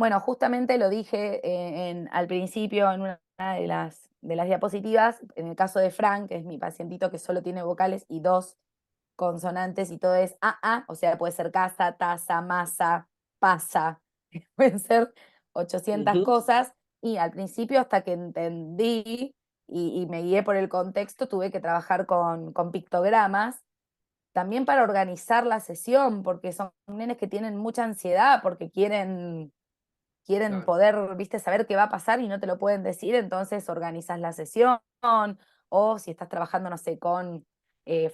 Bueno, justamente lo dije al principio en una de las diapositivas, en el caso de Frank, que es mi pacientito que solo tiene vocales y dos consonantes y todo es a, o sea, puede ser casa, taza, masa, pasa, pueden ser 800 Ujú, cosas, y al principio hasta que entendí y me guié por el contexto, tuve que trabajar con pictogramas, también para organizar la sesión, porque son nenes que tienen mucha ansiedad, porque quieren claro. poder, viste, saber qué va a pasar y no te lo pueden decir, entonces organizas la sesión, o si estás trabajando, no sé, con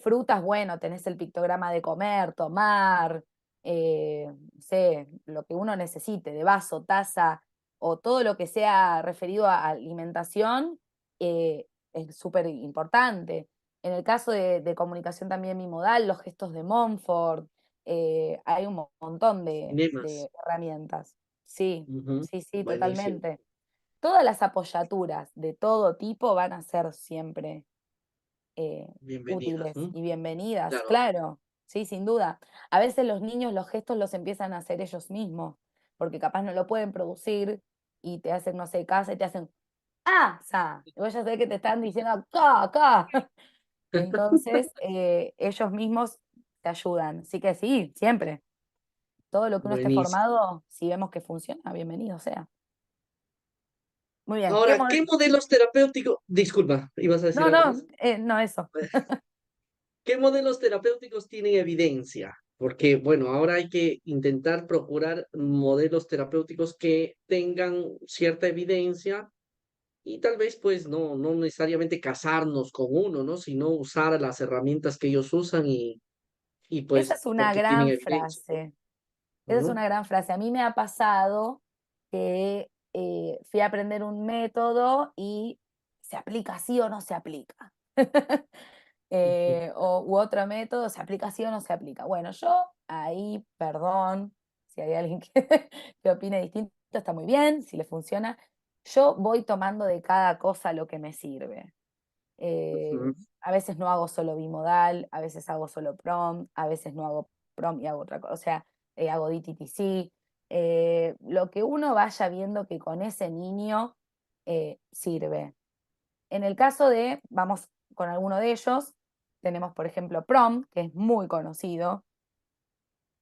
frutas, bueno, tenés el pictograma de comer, tomar, no sé, lo que uno necesite, de vaso, taza, o todo lo que sea referido a alimentación, es súper importante. En el caso de comunicación también bimodal, los gestos de Montfort, hay un montón Cinemas. de herramientas. Sí, Ujú, sí, sí, buenísimo. totalmente. Todas las apoyaturas de todo tipo van a ser siempre Bienvenidas. útiles y bienvenidas, Claro. claro, sí, sin duda. A veces los niños los gestos los empiezan a hacer ellos mismos, porque capaz no lo pueden producir y te hacen, no sé, casa y te hacen, ah, sa, y vos ya sabés que te están diciendo acá, acá. Entonces, ellos mismos te ayudan. Así que sí, siempre. Todo lo que uno esté Buenísimo. formado, si vemos que funciona, bienvenido sea. Muy bien. Ahora, ¿qué modelos terapéuticos? Disculpa, ¿ibas a decir No, algo no, más? no eso. ¿Qué modelos terapéuticos tienen evidencia? Porque, bueno, ahora hay que intentar procurar modelos terapéuticos que tengan cierta evidencia y tal vez, pues, no necesariamente casarnos con uno, ¿no? Sino usar las herramientas que ellos usan y Esa pues, es una porque tienen gran evidencia, ¿no? frase. Esa es Ujú, una gran frase. A mí me ha pasado que fui a aprender un método y se aplica sí o no se aplica. ujú. U otro método, se aplica sí o no se aplica. Bueno, yo ahí, perdón, si hay alguien que, que opine distinto, está muy bien, si le funciona. Yo voy tomando de cada cosa lo que me sirve. Ujú. A veces no hago solo bimodal, a veces hago solo prom, a veces no hago prom y hago otra cosa, o sea, hago DTTC. Lo que uno vaya viendo que con ese niño sirve. En el caso de, vamos con alguno de ellos, tenemos por ejemplo prom, que es muy conocido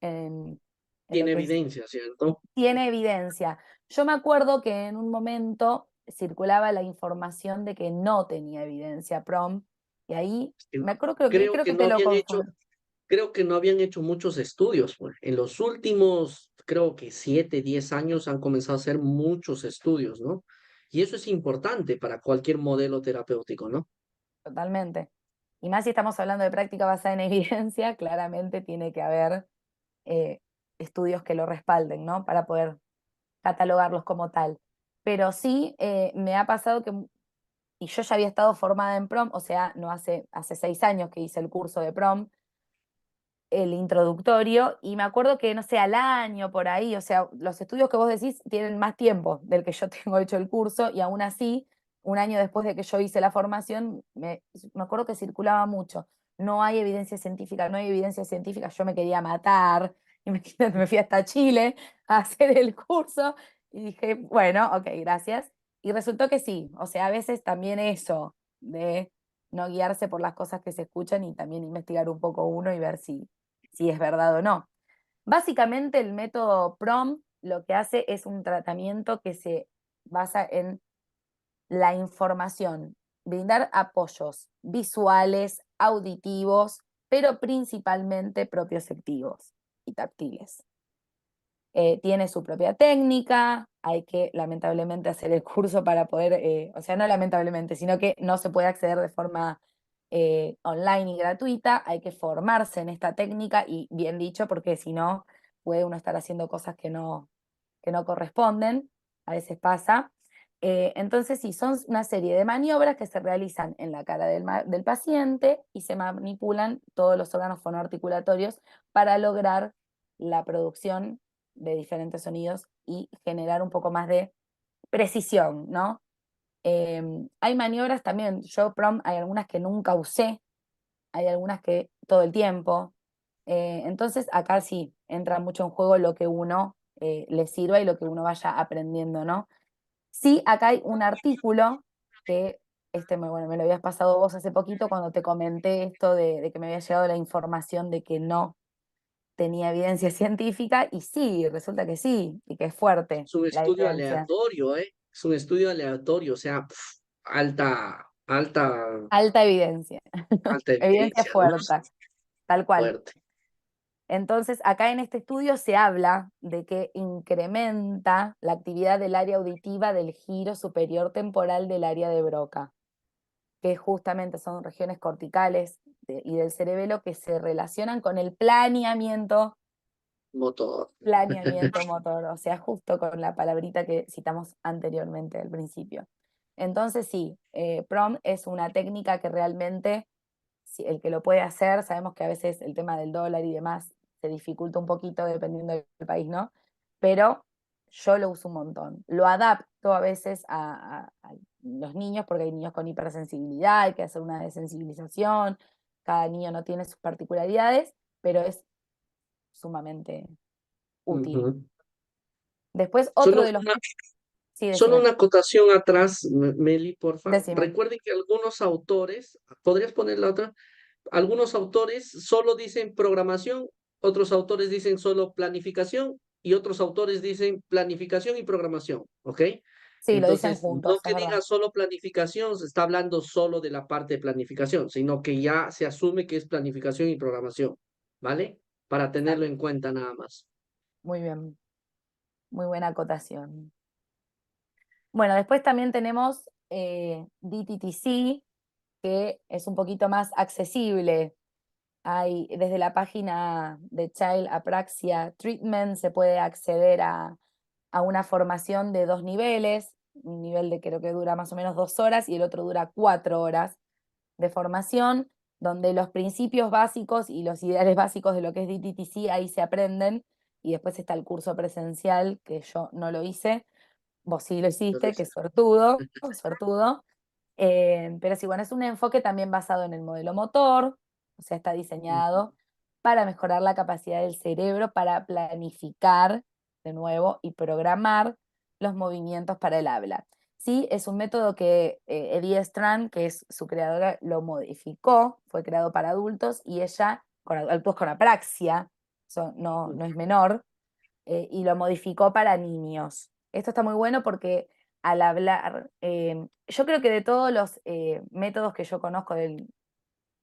en, en lo Tiene que es, evidencia, ¿cierto? tiene evidencia. Yo me acuerdo que en un momento circulaba la información de que no tenía evidencia prom, y ahí Es que me acuerdo, creo que, creo creo que que no te lo habían hecho, confundí. creo que no habían hecho muchos estudios, pues. En los últimos, creo que 7, 10 años han comenzado a hacer muchos estudios, ¿no? Y eso es importante para cualquier modelo terapéutico, ¿no? Totalmente. Y más si estamos hablando de práctica basada en evidencia, claramente tiene que haber eh, estudios que lo respalden, ¿no? Para poder catalogarlos como tal. Pero sí me ha pasado que, y yo ya había estado formada en prom, o sea, no hace 6 años que hice el curso de prom, el introductorio, y me acuerdo que, no sé, al año por ahí, o sea, los estudios que vos decís tienen más tiempo del que yo tengo hecho el curso, y aún así, un año después de que yo hice la formación, me acuerdo que circulaba mucho. No hay evidencia científica, no hay evidencia científica, yo me quería matar, imagínate, me fui hasta Chile a hacer el curso, y dije, bueno, ok, gracias. Y resultó que sí, o sea, a veces también eso, de no guiarse por las cosas que se escuchan y también investigar un poco uno y ver si es verdad o no. Básicamente el método PROM lo que hace es un tratamiento que se basa en la información, brindar apoyos visuales, auditivos, pero principalmente propioceptivos y táctiles. Tiene su propia técnica, hay que lamentablemente hacer el curso para poder, o sea, no lamentablemente, sino que no se puede acceder de forma online y gratuita, hay que formarse en esta técnica y bien dicho, porque si no, puede uno estar haciendo cosas que no corresponden, a veces pasa. Entonces, sí, son una serie de maniobras que se realizan en la cara del paciente y se manipulan todos los órganos fonoarticulatorios para lograr la producción de diferentes sonidos y generar un poco más de precisión, ¿no? Hay maniobras también, yo prom, hay algunas que nunca usé, hay algunas que todo el tiempo. Entonces acá sí entra mucho en juego lo que uno le sirva y lo que uno vaya aprendiendo, ¿no? Sí, acá hay un artículo que, bueno, me lo habías pasado vos hace poquito cuando te comenté esto de que me había llegado la información de que no tenía evidencia científica, y sí, resulta que sí, y que es fuerte Es un la estudio evidencia. aleatorio, ¿eh? Es un estudio aleatorio, o sea, alta, Alta evidencia, alta evidencia evidencia, ¿no? fuerte, tal cual. Fuerte. Entonces, acá en este estudio se habla de que incrementa la actividad del área auditiva del giro superior temporal del área de Broca, que justamente son regiones corticales y del cerebelo que se relacionan con el Motor. planeamiento motor, o sea, justo con la palabrita que citamos anteriormente al principio. Entonces, sí, PROM es una técnica que realmente, si el que lo puede hacer, sabemos que a veces el tema del dólar y demás se dificulta un poquito dependiendo del país, ¿no? Pero yo lo uso un montón. Lo adapto a veces a los niños, porque hay niños con hipersensibilidad, hay que hacer una desensibilización, cada niño no tiene sus particularidades, pero es sumamente útil. Ujú. Después, otro Solo de los... una, Sí, solo decime, una acotación atrás, Meli, porfa. decime. Recuerden que algunos autores, ¿podrías poner la otra? Algunos autores solo dicen programación, otros autores dicen solo planificación y otros autores dicen planificación y programación, ¿ok? Sí, lo dicen Entonces, no juntos, es que verdad. diga solo planificación, se está hablando solo de la parte de planificación, sino que ya se asume que es planificación y programación, ¿vale? Para tenerlo Exacto. en cuenta nada más. Muy bien, muy buena acotación. Bueno, después también tenemos DTTC, que es un poquito más accesible. Hay, desde la página de Child Apraxia Treatment se puede acceder a una formación de 2 niveles, un nivel de creo que dura más o menos 2 horas y el otro dura 4 horas de formación, donde los principios básicos y los ideales básicos de lo que es DTTC ahí se aprenden, y después está el curso presencial, que yo no lo hice, vos sí lo Yo lo hiciste, que hice. suertudo, suertudo. Pero sí, bueno, es un enfoque también basado en el modelo motor, o sea, está diseñado para mejorar la capacidad del cerebro para planificar de nuevo y programar los movimientos para el habla. Sí, es un método que Edie Strand, que es su creadora, lo modificó, fue creado para adultos y ella, con adultos con apraxia, eso no es menor, y lo modificó para niños. Esto está muy bueno porque al hablar, yo creo que de todos los métodos que yo conozco del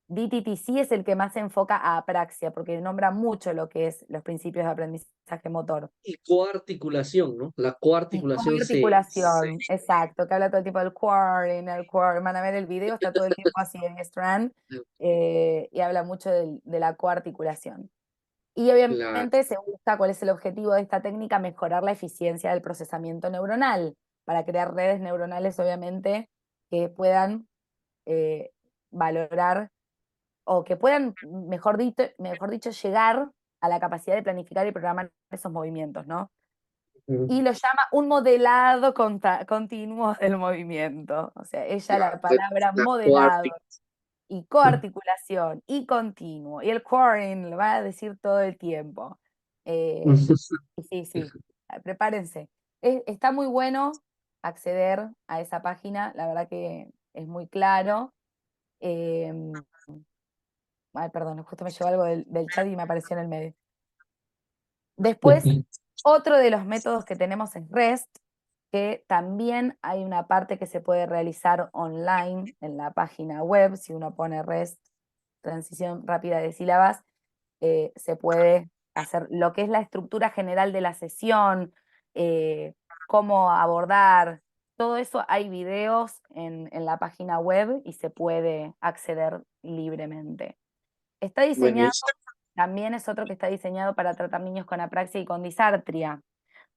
DTTC es el que más se enfoca a apraxia, porque nombra mucho lo que es los principios de aprendizaje motor. Y coarticulación, ¿no? La Y coarticulación se... coarticulación, exacto, que habla todo el tiempo del quarring, van a ver el video, está todo el tiempo así en Strand, y habla mucho de la coarticulación. Y Claro. obviamente se busca cuál es el objetivo de esta técnica, mejorar la eficiencia del procesamiento neuronal, para crear redes neuronales, obviamente, que puedan eh, valorar o que puedan, mejor dicho, llegar a la capacidad de planificar y programar esos movimientos, ¿no? Y lo llama un modelado continuo del movimiento. O sea, ella Claro, la palabra la modelado y coarticulación y continuo y el quarrying lo va a decir todo el tiempo. Eh, y sí, sí, prepárense. Está muy bueno acceder a esa página, la verdad que es muy claro. Em, Ay, perdón, justo me llegó algo del chat y me apareció en el medio. Después, otro de los métodos que tenemos es REST, que también hay una parte que se puede realizar online en la página web. Si uno pone REST, transición rápida de sílabas, se puede hacer lo que es la estructura general de la sesión, cómo abordar, todo eso hay videos en la página web y se puede acceder libremente. Está diseñado, Buenísimo. también es otro que está diseñado para tratar niños con apraxia y con disartria.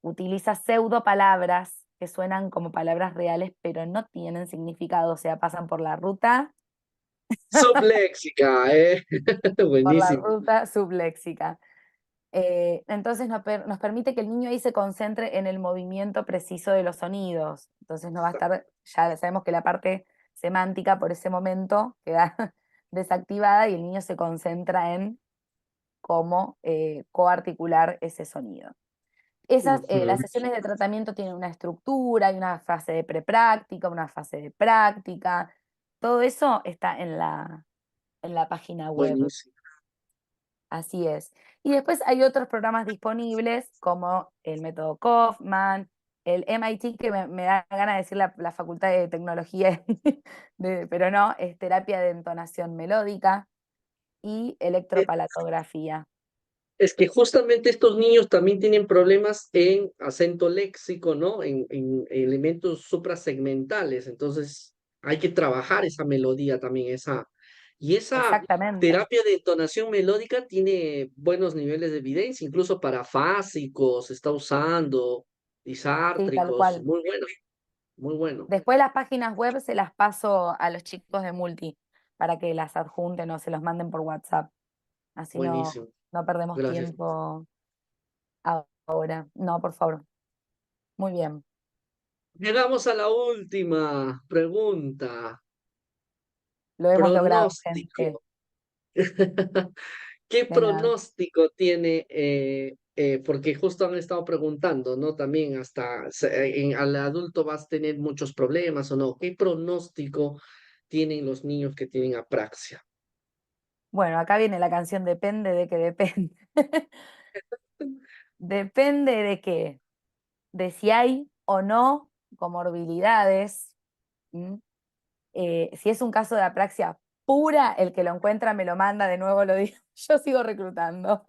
Utiliza pseudopalabras que suenan como palabras reales, pero no tienen significado, o sea, pasan Subléxica, ¿eh? por la Buenísimo. ruta subléxica. Entonces nos permite que el niño ahí se concentre en el movimiento preciso de los sonidos. Entonces no va a estar, ya sabemos que la parte semántica por ese momento queda desactivada y el niño se concentra en cómo coarticular ese sonido. Las Ujú. sesiones de tratamiento tienen una estructura, hay una fase de prepráctica, una fase de práctica. Todo eso está en la página web. Buenísimo. Así es. Y después hay otros programas disponibles como el método Kaufman, el MIT, que me da ganas de decir la Facultad de Tecnología, pero no, es terapia de entonación melódica y electropalatografía. Es que justamente estos niños también tienen problemas en acento léxico, ¿no? En elementos suprasegmentales. Entonces, hay que trabajar esa melodía también, esa. Y esa Exactamente. terapia de entonación melódica tiene buenos niveles de evidencia, incluso para fásicos, se está usando, Sí, tal disártricos, cual. muy bueno, muy bueno. Después las páginas web se las paso a los chicos de Multi para que las adjunten o se los manden por WhatsApp. Así Buenísimo. no perdemos Gracias. tiempo ahora. No, por favor. Muy bien. Llegamos a la última pregunta. Lo hemos logrado, gente. Pronóstico. ¿Qué De nada. pronóstico tiene? Porque justo han estado preguntando, ¿no? También hasta al adulto vas a tener muchos problemas o no. ¿Qué pronóstico tienen los niños que tienen apraxia? Bueno, acá viene la canción Depende de que depende. Depende de qué. De si hay o no comorbilidades. ¿M? Si es un caso de apraxia pura, el que lo encuentra me lo manda, de nuevo lo digo, yo sigo reclutando.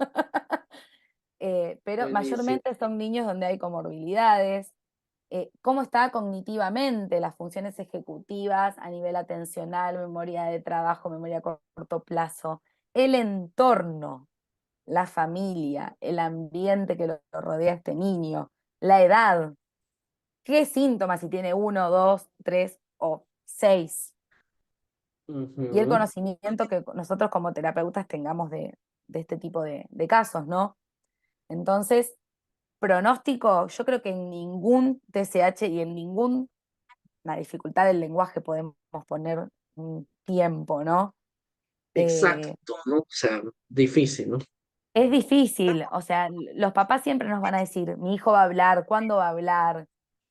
Pero Buenísimo. mayormente son niños donde hay comorbilidades. Cómo está cognitivamente, las funciones ejecutivas a nivel atencional, memoria de trabajo, memoria a corto plazo, el entorno, la familia, el ambiente que lo rodea a este niño, la edad, qué síntomas si tiene uno, dos, tres o seis, y el Ujú. conocimiento que nosotros como terapeutas tengamos de este tipo de casos, ¿no? Entonces, pronóstico, yo creo que en ningún TSH y en ninguna dificultad del lenguaje podemos poner un tiempo, ¿no? Eh, Exacto, ¿no? O sea, difícil, ¿no? es difícil, o sea, los papás siempre nos van a decir, mi hijo va a hablar, ¿cuándo va a hablar?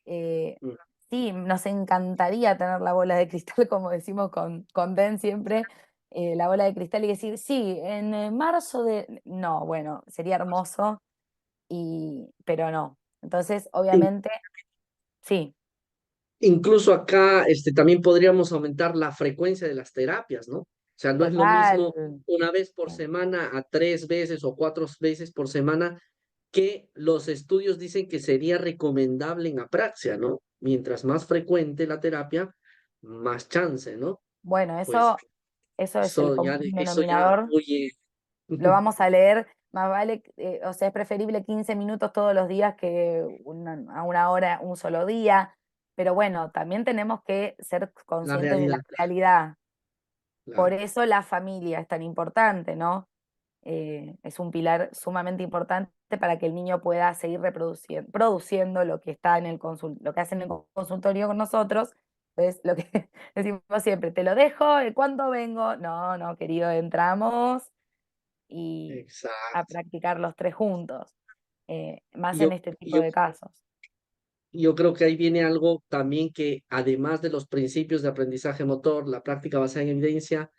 Eh, Mm. sí, nos encantaría tener la bola de cristal, como decimos con Den siempre, la bola de cristal y decir, sí, en marzo de... No, bueno, sería hermoso, pero no. Entonces, In- obviamente, sí, Incluso acá, también podríamos aumentar la frecuencia de las terapias, ¿no? O sea, no es lo total. mismo una vez por semana a 3 veces o 4 veces por semana que los estudios dicen que sería recomendable en apraxia, ¿no? Mientras más frecuente la terapia, más chance, ¿no? Bueno, Pues eso es el común eso ya denominador. oye. Lo vamos a leer, más vale, o sea, es preferible 15 minutos todos los días que a una hora un solo día, pero bueno, también tenemos que ser La conscientes de la realidad, realidad. Por claro. eso la familia es tan importante, ¿no? Es un pilar sumamente importante para que el niño pueda seguir produciendo lo que está en lo que hace en el consultorio con nosotros. Es lo que decimos siempre, te lo dejo, ¿cuándo vengo? No, no, querido, entramos y a Exacto. practicar los tres juntos, más en Yo, este tipo yo de casos. Yo creo que ahí viene algo también que, además de los principios de aprendizaje motor, la práctica basada en evidencia,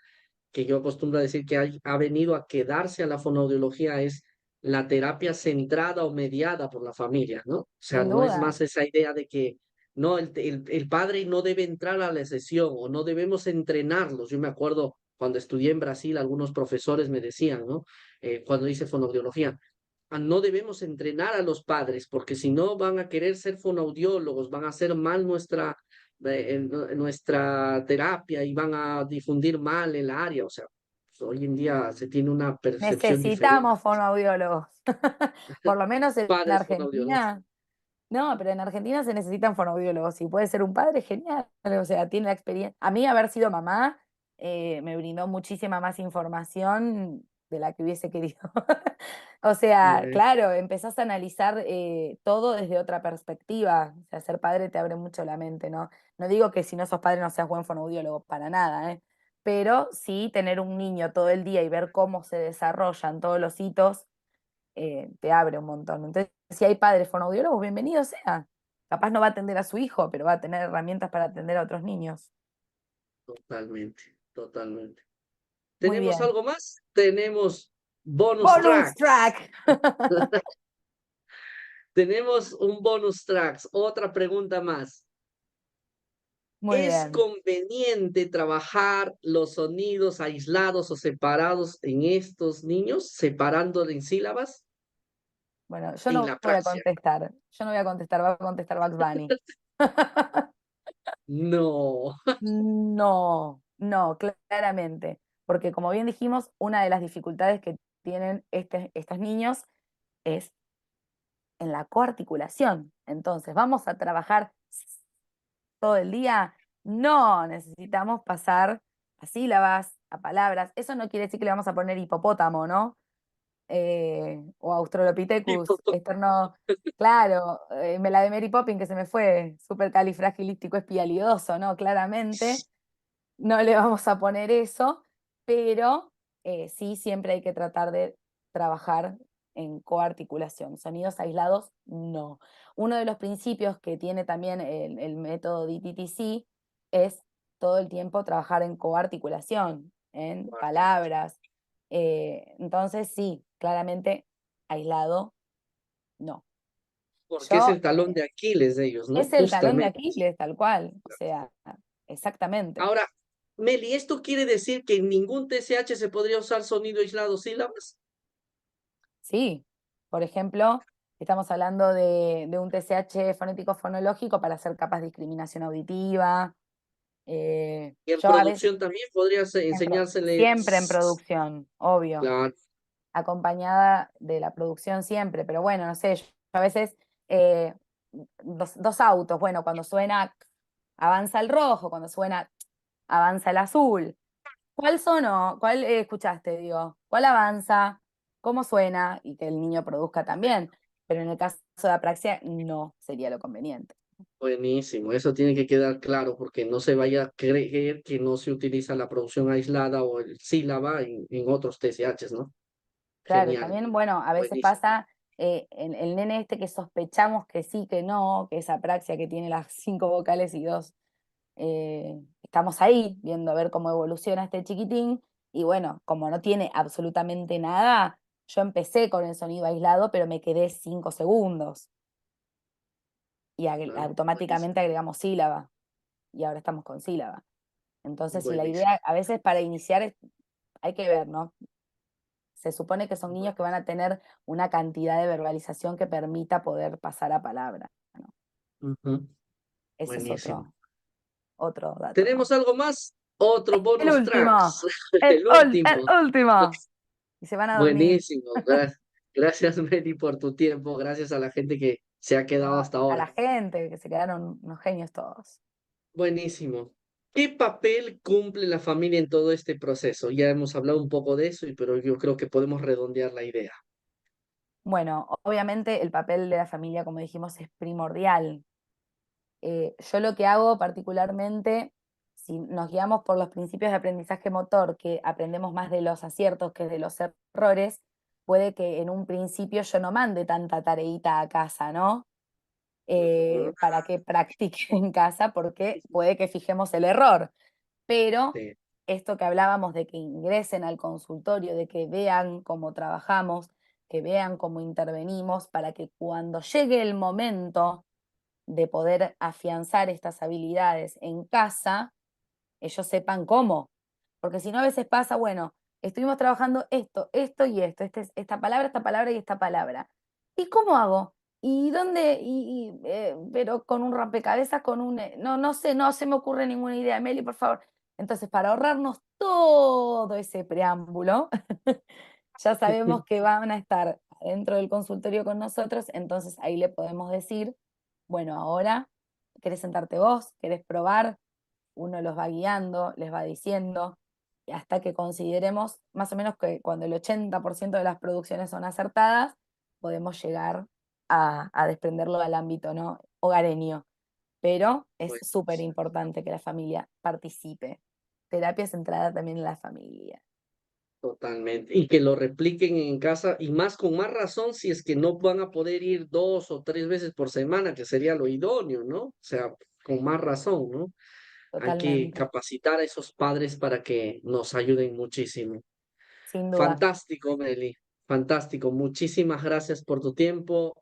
que yo acostumbro a decir que ha venido a quedarse a la fonoaudiología, es la terapia centrada o mediada por la familia, ¿no? O sea, Sin no es duda. más esa idea de que no, el padre no debe entrar a la sesión o no debemos entrenarlos. Yo me acuerdo cuando estudié en Brasil, algunos profesores me decían, ¿no? Cuando hice fonoaudiología, no debemos entrenar a los padres, porque si no van a querer ser fonoaudiólogos, van a hacer mal nuestra terapia y van a difundir mal el área. O sea, pues, hoy en día se tiene una percepción diferente. Necesitamos fonoaudiólogos. Por lo menos en Padres fonoaudiólogos. Argentina. No, pero en Argentina se necesitan fonoaudiólogos. Si puede ser un padre, genial. O sea, tiene la experiencia. A mí haber sido mamá me brindó muchísima más información de la que hubiese querido. O sea, Eh, claro, empezás a analizar todo desde otra perspectiva. O sea, ser padre te abre mucho la mente, ¿no? No digo que si no sos padre no seas buen fonoaudiólogo, para nada, ¿eh? Pero sí tener un niño todo el día y ver cómo se desarrollan todos los hitos te abre un montón. Entonces, si hay padres fonoaudiólogos, bienvenido sea. Capaz no va a atender a su hijo, pero va a tener herramientas para atender a otros niños. Totalmente, totalmente. Muy ¿Tenemos bien. algo más? Tenemos bonus Bonus tracks. track. Tenemos un bonus tracks. Otra pregunta más. Muy ¿Es bien. conveniente trabajar los sonidos aislados o separados en estos niños, separándolos en sílabas Bueno, yo en no la voy a praxia? contestar. Yo no voy a contestar, va a contestar Bugs Bunny. No. No, no, claramente. Porque como bien dijimos, una de las dificultades que tienen estos niños es en la coarticulación. Entonces, ¿vamos a trabajar todo el día? No, necesitamos pasar a sílabas, a palabras. Eso no quiere decir que le vamos a poner hipopótamo, ¿no? O Australopithecus, esterno, claro, la de Mary Poppins que se me fue, supercalifragilístico espialidoso, ¿no? Claramente no le vamos a poner eso, pero sí siempre hay que tratar de trabajar en coarticulación. Sonidos aislados, no. Uno de los principios que tiene también el método DTTC es todo el tiempo trabajar en coarticulación, en palabras. Entonces, sí, claramente aislado, no. Porque es Yo, el talón de Aquiles de ellos, ¿no? es el talón de Justamente. Aquiles, tal cual. O sea, exactamente. Ahora, Meli, ¿esto quiere decir que en ningún TSH se podría usar sonido aislado sílabas? Sí, por ejemplo, estamos hablando de un TCH fonético fonológico para hacer capas de discriminación auditiva. Y en Yo a veces, producción también podría siempre en enseñárseles. producción, obvio, Claro, acompañada de la producción siempre, pero bueno, no sé, yo a veces eh, dos autos, bueno, cuando suena avanza el rojo, cuando suena avanza el azul. ¿Cuál sonó? ¿Cuál escuchaste? Digo, ¿cuál avanza? ¿Cómo suena? Y que el niño produzca también. Pero en el caso de apraxia, no sería lo conveniente. buenísimo. Eso tiene que quedar claro porque no se vaya a creer que no se utiliza la producción aislada o el sílaba en otros TSHs, ¿no? Claro, y Genial, también, bueno, a veces buenísimo. pasa el nene este que sospechamos que sí, que no, que es apraxia, que tiene las 5 vocales y 2. Estamos ahí viendo a ver cómo evoluciona este chiquitín. Y bueno, como no tiene absolutamente nada, yo empecé con el sonido aislado, pero me quedé 5 segundos. Y Claro, buenísimo, automáticamente agregamos sílaba y ahora estamos con sílaba. Entonces, si la buenísimo. idea, a veces para iniciar hay que ver, ¿no? Se supone que son niños que van a tener una cantidad de verbalización que permita poder pasar a palabra, ¿no? Ujú, Ese es buenísimo. otro dato, ¿no? ¿Tenemos algo más? Otro El bonus último, tracks, el el último. último. Y se van a dormir. Buenísimo. Gracias, Meli, por tu tiempo. Gracias a la gente que se ha quedado No, hasta a ahora. la gente, que se quedaron unos genios todos. Buenísimo. ¿Qué papel cumple la familia en todo este proceso? Ya hemos hablado un poco de eso, pero yo creo que podemos redondear la idea. Bueno, obviamente el papel de la familia, como dijimos, es primordial. Yo lo que hago particularmente, si nos guiamos por los principios de aprendizaje motor, que aprendemos más de los aciertos que de los errores, puede que en un principio yo no mande tanta tareita a casa, ¿no? Ujú, Para que practique en casa, porque puede que fijemos el error. Pero sí, esto que hablábamos de que ingresen al consultorio, de que vean cómo trabajamos, que vean cómo intervenimos, para que cuando llegue el momento de poder afianzar estas habilidades en casa, ellos sepan cómo. Porque si no, a veces pasa, bueno, estuvimos trabajando esto y esto, esta palabra y esta palabra. ¿Y cómo hago? ¿Y dónde? Pero con un rompecabezas, con un... no, no sé, no se me ocurre ninguna idea, Meli, por favor. Entonces, para ahorrarnos todo ese preámbulo, ya sabemos que van a estar dentro del consultorio con nosotros, entonces ahí le podemos decir, bueno, ahora, ¿querés sentarte vos? ¿Querés probar? Uno los va guiando, les va diciendo, y hasta que consideremos más o menos que cuando el 80% de las producciones son acertadas, podemos llegar a desprenderlo al ámbito, ¿no? Hogareño. Pero es bueno, súper importante que la familia participe. Terapia centrada también en la familia. Totalmente. Y que lo repliquen en casa y más con más razón si es que no van a poder ir 2 o 3 veces por semana, que sería lo idóneo, ¿no? O sea, con más razón, ¿no? Hay que Totalmente, capacitar a esos padres para que nos ayuden muchísimo. sin duda. Fantástico, Meli. Fantástico. Muchísimas gracias por tu tiempo.